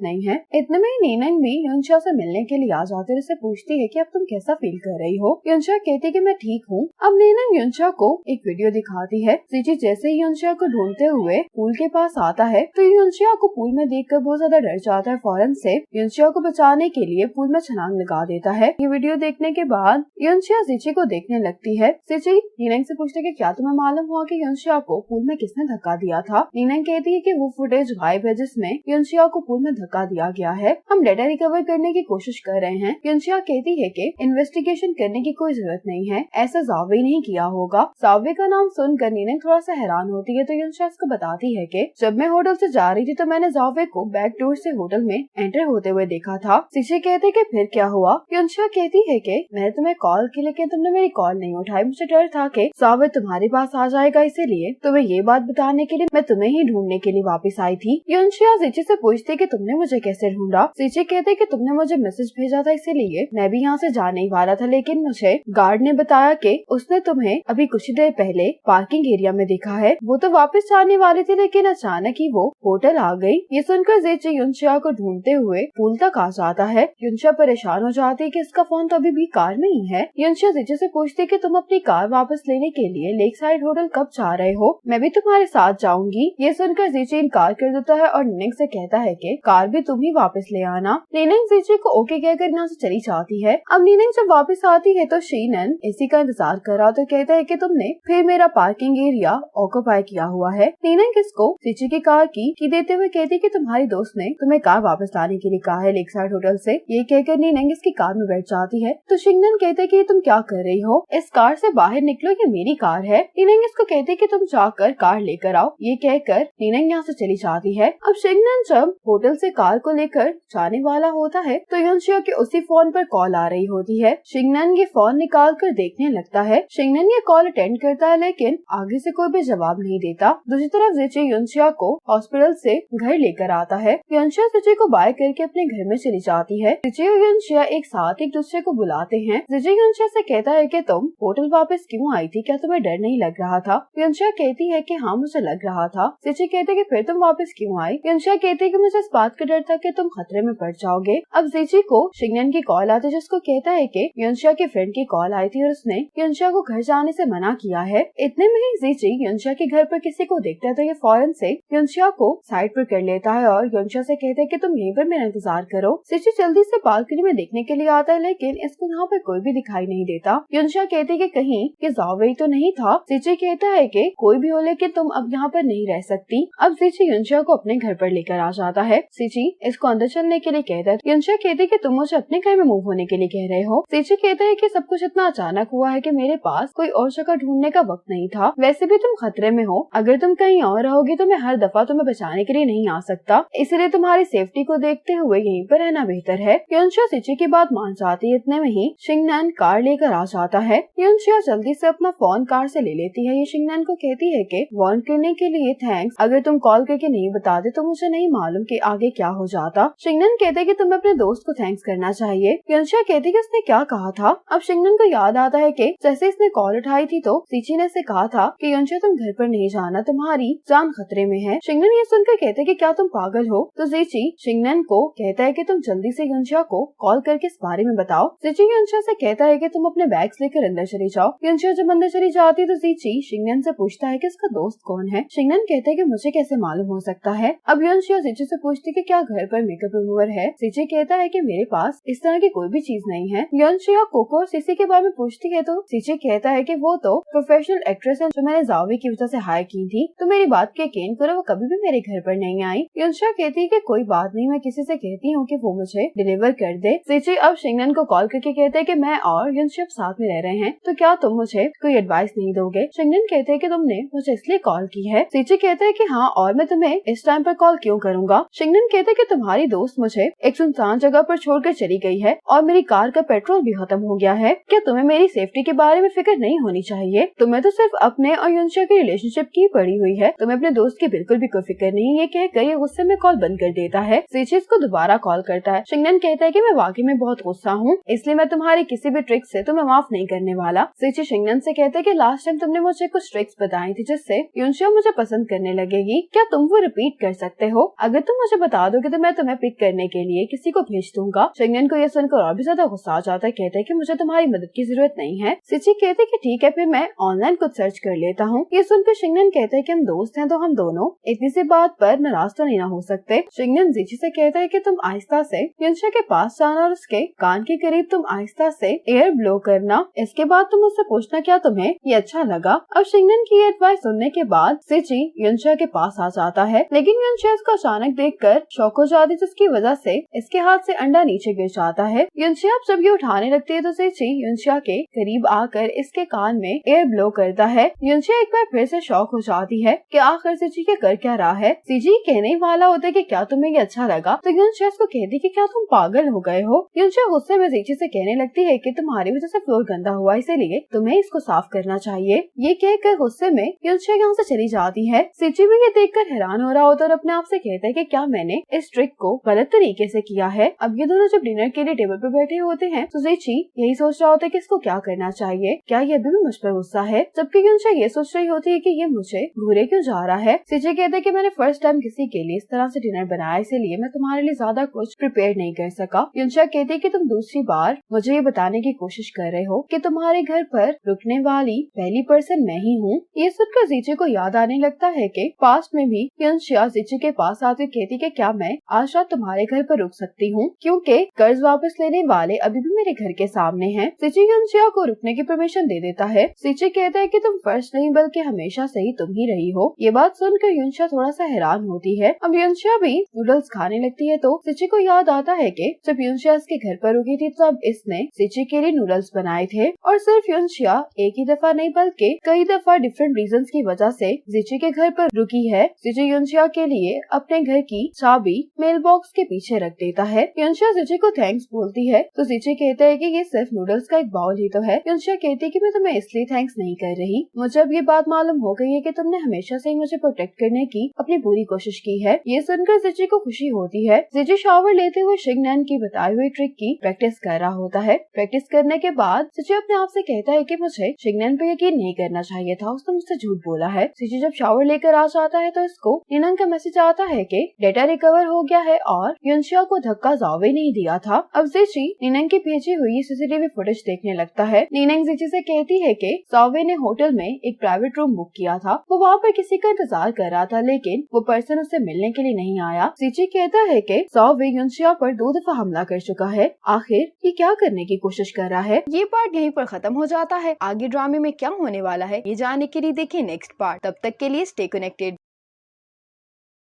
नहीं है। इतने में नीनंग भी युनशिया से मिलने के लिए आ जाती है। उससे पूछती है कि अब तुम कैसा फील कर रही हो। युनशिया कहती है कि मैं ठीक हूँ। अब नीनंग युनशिया को एक वीडियो दिखाती है। सीची जैसे ही युनशिया को ढूंढते हुए पूल के पास आता है तो युनशिया को पूल में देखकर बहुत ज्यादा डर जाता है। फौरन से युनशिया को बचाने के लिए पूल में छलांग लगा देता है। ये वीडियो देखने के बाद युनशिया सीची को देखने लगती है। सीची नीनंग से पूछती है कि क्या तुम्हें मालूम हुआ कि युनशिया को पूल में किसने धक्का दिया था। नीनंग कहती है कि वो फुटेज गायब है जिसमें युनशिया को पूल में धक्का दिया गया है। हम डेटा रिकवर करने की कोशिश कर रहे हैं। युनशिया कहती है कि इन्वेस्टिगेशन करने की कोई जरूरत नहीं है, ऐसा जावे नहीं किया होगा। जावे का नाम सुनकर नीनंग थोड़ा सा हैरान होती है तो युनशिया उसको बताती है कि जब मैं होटल से जा रही थी तो मैंने जावे को बैक डोर से होटल में एंटर होते हुए देखा था। सीची कहते कि फिर क्या हुआ। युनशिया कहती है कि मैंने तुम्हें कॉल की लेकिन तुमने मेरी कॉल नहीं उठाई। मुझे डर था कि जावे तुम्हारे पास आ जाएगा, इसीलिए तुम्हें ये बात बताने के लिए मैं तुम्हें ही ढूंढने के लिए वापस आई थी। युनशिया सीची से पूछती कि तुमने मुझे कैसे ढूंढा। सीची कहते कि तुमने मुझे मैसेज भेजा था, इसीलिए मैं भी यहाँ से जाने ही वाला था, लेकिन मुझे गार्ड ने बताया कि उसने तुम्हें अभी कुछ देर पहले पार्किंग एरिया में देखा है। वो तो वापस जाने वाली थी लेकिन अचानक ही वो होटल आ गई। ये सुनकर सीची युनशिया को ढूंढते हुए पूल तक आ जाता है। युनशिया परेशान हो जाती है कि इसका फोन तो अभी भी कार में ही है। युनशिया सीची से पूछती है कि तुम अपनी कार वापस लेने के लिए लेक साइड होटल कब जा रहे हो, मैं भी तुम्हारे साथ जाऊंगी। ये सुनकर सीची इनकार कर देता है और नीनंग से कहता है कि कार भी तुम ही वापस ले आना। नीनंग सीची को ओके कहकर यहाँ से चली जाती है। अब नीनंग जब वापस आती है तो शीनन इसी का इंतजार कर रहा तो कहता है कि तुमने फिर मेरा पार्किंग एरिया ऑक्यूपाई किया हुआ है। नीनंग इसको सीची की कार की देते हुए कहती है कि तुम्हारी दोस्त ने तुम्हें कार वापस लाने के लिए कहा है लेक साइड होटल से। ये कहकर नीनंग इसकी कार में बैठ जाती है तो शिंगनन कहते हैं कि तुम क्या कर रही हो, इस कार से बाहर निकलो, ये मेरी कार है। नीनंग इसको कहते हैं कि तुम जाकर कार लेकर आओ। ये कहकर नीनंग यहाँ से चली जाती है। अब शिंगनन जब होटल से कार को लेकर जाने वाला होता है तो युनशिया के उसी फोन पर कॉल आ रही होती है। शिंगनन ये फोन निकाल कर देखने लगता है। शिंगनन ये कॉल अटेंड करता है लेकिन आगे से कोई भी जवाब नहीं देता। दूसरी तरफ सीची युनशिया को हॉस्पिटल से घर लेकर आता है। युनशिया सीची को बाय करके अपने घर में चली जाती है। सीची और युनशिया एक साथ एक दूसरे को बुलाते हैं। सीची युनशिया से कहता है कि तुम होटल वापस क्यों आई थी, क्या तुम्हें डर नहीं लग रहा था। युनशिया कहती है कि हाँ मुझे लग रहा था। सीची कहते कि फिर तुम वापस क्यों आई। युनशिया कहती है कि मुझे इस बात का डर था कि तुम खतरे में पड़ जाओगे। अब सीची को शिंगनन की कॉल आती है जिसको कहता है कि युनशिया के फ्रेंड की कॉल आई थी और उसने युनशिया को घर जाने से मना किया है। इतने में ही सीची युनशिया के घर पर किसी को देखता है तो ये फौरन से युनशिया को साइड पर कर लेता है और युनशिया से कहता है कि तुम यहीं पर मेरा इंतजार करो। सीची जल्दी से बालकनी में देखने के लिए आता है लेकिन इसको यहाँ पर कोई भी दिखाई नहीं देता। युनशिया कहती है कि कहीं ये जावे तो नहीं था। सीची कहता है कि कोई भी हो लेकिन तुम अब यहाँ पर नहीं रह सकती। अब सीची युनशिया को अपने घर पर लेकर आ जाता है। सीची इसको अंदर चलने के लिए कहता है। युनशिया कहती है कि तुम मुझे अपने घर में मूव होने के लिए कह रहे हो। सीची कहता है कि सब कुछ इतना अचानक हुआ है कि मेरे पास कोई और जगह ढूंढने का वक्त नहीं था। वैसे भी तुम खतरे में हो, अगर तुम कहीं और रहोगी तो मैं हर दफा तुम्हें बचाने के लिए नहीं आ सकता, इसलिए तुम्हारी सेफ्टी को देखते हुए यहीं पर रहना बेहतर है। युनशिया सीची की बात मान जाती है। इतने में ही शिंगनन कार लेकर आ जाता है। युनशिया जल्दी से अपना फोन कार से ले लेती है। ये शिंगनन को कहती है कि वार्न करने के लिए थैंक्स, अगर तुम कॉल करके नहीं बताते तो मुझे नहीं मालूम कि आगे क्या हो जाता। शिंगनन कहते कि तुम्हें अपने दोस्त को थैंक्स करना चाहिए। युनशिया कहती कि उसने क्या कहा था। अब शिंगनन को याद आता है कि जैसे इसने कॉल उठाई थी तो सीची ने इसे कहा था कि युनशिया तुम घर पर नहीं जाना, तुम्हारी जान खतरे में है। शिंगनन ये सुनकर कहते कि क्या तुम पागल हो। तो सीची शिंगनन को कहता है कि तुम जल्दी से युनशिया को कॉल करके इस बारे में बताओ। सीची युनशिया से कहता है कि तुम अपने बैग्स लेकर अंदर चली जाओ। युनशिया जब अंदर चली जाती है तो सीची शिंगनन से पूछता है कि उसका दोस्त कौन है। शिंगनन कहता है कि मुझे कैसे मालूम हो सकता है। अब युनशिया सीची से पूछती कि क्या घर पर मेकअप रिमूवर है। सीची कहता है कि मेरे पास इस तरह की कोई भी चीज नहीं है। युनशिया कोको और सीसी के बारे में पूछती है तो सीची कहता है कि वो तो प्रोफेशनल एक्ट्रेस है जो मैंने जावे की वजह से हायर की थी, तो मेरी बात के यकीन करो वो कभी भी मेरे घर पर नहीं आई। युनशिया कहती है कि कोई बात नहीं, मैं किसी से कहती हूँ कि वो मुझे डिलीवर कर दे। सीची अब शिंगनन को कॉल करके कहते हैं कि मैं और युनशिया साथ में रह रहे हैं, तो क्या तुम मुझे कोई एडवाइस नहीं दोगे। शिंगनन कहते हैं कि तुमने मुझे इसलिए कॉल की है। सीची कहते हैं कि हाँ, और मैं तुम्हें इस टाइम पर कॉल क्यों करूँगा। शिंगनन कहते कि तुम्हारी दोस्त मुझे एक सुनसान जगह पर छोड़कर चली गई है और मेरी कार का पेट्रोल भी खत्म हो गया है। क्या तुम्हें मेरी सेफ्टी के बारे में फिक्र नहीं होनी चाहिए? तुम्हें तो सिर्फ अपने और युनशा के रिलेशनशिप की पड़ी हुई है, तुम्हें अपने दोस्त की बिल्कुल भी कोई फिक्र नहीं। ये कहकर ये गुस्से में कॉल बंद कर देता है। सीची इसको दोबारा कॉल करता है। शिंगनन कहता है कि मैं वाकई में बहुत गुस्सा हूँ, इसलिए मैं तुम्हारी किसी भी ट्रिक से तुम्हें माफ नहीं करने वाला। सीची शिंगनन से कहता है कि लास्ट टाइम तुमने मुझे कुछ ट्रिक्स बताई थी जिससे युनशा मुझे पसंद करने लगेगी, क्या तुम वो रिपीट कर सकते हो? अगर तुम मुझे बता दोगे तो मैं तुम्हें पिक करने के लिए किसी को भेज दूंगा। शिंगनन को यह सुनकर और भी ज्यादा गुस्सा आ जाता है। कहते हैं कि मुझे तुम्हारी मदद की जरूरत नहीं है। सीची कहते कि ठीक है, फिर मैं ऑनलाइन कुछ सर्च कर लेता हूँ। ये सुनकर शिंगनन कहते हैं कि हम दोस्त हैं तो हम दोनों इतनी सी बात पर नाराज तो नहीं हो सकते। शिंगनन जीची से कहता है कि तुम आहिस्ता से युनशा के पास जाना और उसके कान के करीब तुम आहिस्ता से एयर ब्लो करना। इसके बाद तुम उससे पूछना क्या तुम्हें ये अच्छा लगा। अब शिंगनन की एडवाइस सुनने के बाद सीची युनशा के पास आ जाता है, लेकिन युनशा इसको अचानक देखकर शॉक हो जाती है, जिसकी वजह से इसके हाथ से अंडा नीचे गिर जाता है। युनशा जब ये उठाने लगती है तो सीची युनशा के करीब आकर इसके कान में एयर ब्लो करता है। युनशा एक बार फिर से शॉक हो जाती है कि आखिर सीची के कर क्या रहा है। सीची कहने वाला होता है कि क्या तुम्हें ये अच्छा लगा, तो युनशा इसको कहती कि क्या तुम पागल हो गए हो। युनशा गुस्से में सीची से कहने लगती है कि तुम्हारी वजह से फ्लोर गंदा हुआ, इसीलिए तुम्हें इसको साफ करना चाहिए। ये कहकर गुस्से में युनशा यहाँ से चली जाती है। सीची भी ये देखकर हैरान हो रहा होता है और अपने आप से कहता है कि क्या मैंने इस ट्रिक को गलत तरीके से किया है। अब ये दोनों जब डिनर के लिए टेबल पर बैठे होते हैं तो सीची यही सोच रहा होता है कि इसको क्या करना चाहिए, क्या ये अभी भी मुझ पर गुस्सा है, जबकि युनशा ये सोच रही होती है कि ये मुझे घूरे क्यों जा रहा है। सीची कहते हैं कि मैंने फर्स्ट टाइम किसी के लिए इस तरह से डिनर बनाया, इसीलिए मैं तुम्हारे लिए ज्यादा कुछ प्रिपेयर नहीं कर सका। युनशा कहती है कि तुम दूसरी बार मुझे ये बताने की कोशिश कर रहे हो कि तुम्हारे घर पर रुकने वाली पहली पर्सन मैं ही हूँ। ये सुनकर सीची को याद आने लगता है कि पास्ट में भी युनशा सीची के पास आती कहती कि क्या मैं आज रात तुम्हारे घर पर रुक सकती हूँ, क्योंकि कर्ज वापस लेने वाले अभी भी मेरे घर के सामने हैं। सीची युनशा को रुकने की परमिशन दे देता है। सीची कहता है कि तुम फर्स्ट नहीं बल्कि हमेशा से ही तुम ही रही हो। ये बात सुनकर युनशा थोड़ा सा हैरान होती है। अब युनशा भी नूडल्स खाने लगती है तो सीची को याद आता है कि जब युनशा इसके घर पर रुकी थी तब इसने सीची के लिए नूडल्स बनाए थे, और सिर्फ युनशा एक ही दफा नहीं बल्कि कई दफा डिफरेंट रीजंस की वजह से सीची के घर पर रुकी है। सीची युनशा के लिए अपने घर की चाबी मेल बॉक्स के पीछे रख देता है। युनशा सीची को थैंक्स बोलती है तो सीची कहता है कि ये सिर्फ नूडल्स का एक बाउल ही तो है। युनशा कहती है कि मैं तुम्हें इसलिए थैंक्स नहीं कर रही, मुझे अब ये बात मालूम हो गई है कि तुमने हमेशा से ही मुझे प्रोटेक्ट करने की अपनी पूरी कोशिश की है। ये सुनकर सीची को खुशी होती है। सीची शावर लेते हुए शिंगनन की बताई हुई ट्रिक की प्रैक्टिस कर रहा होता है। प्रैक्टिस करने के बाद सीची अपने आप से कहता है कि मुझे शिंगनन पे यकीन नहीं करना चाहिए था, उसने मुझसे झूठ बोला है। सीची जब शावर लेकर आ जाता है तो इसको निनंग का मैसेज आता है कि डेटा रिकवर हो गया है और युनशा को धक्का जावे नहीं दिया था। अब सीची निनंग की भेजी हुई सीसीटीवी फुटेज देखने लगता है। निनंग सीची से कहती है कि जावे ने होटल में एक प्राइवेट रूम बुक किया था, वो वहाँ पर किसी का इंतजार कर रहा था, लेकिन वो पर्सन उससे मिलने के लिए नहीं आया। सीची कहता है कि जावे युनशा पर 2 दफा हमला कर चुका है, आखिर ये क्या करने की कोशिश कर रहा है। ये पार्ट यहीं पर खत्म हो जाता है। आगे ड्रामे में क्या होने वाला है ये जानने के लिए देखिए नेक्स्ट पार्ट। तब तक के लिए स्टे कनेक्टेड।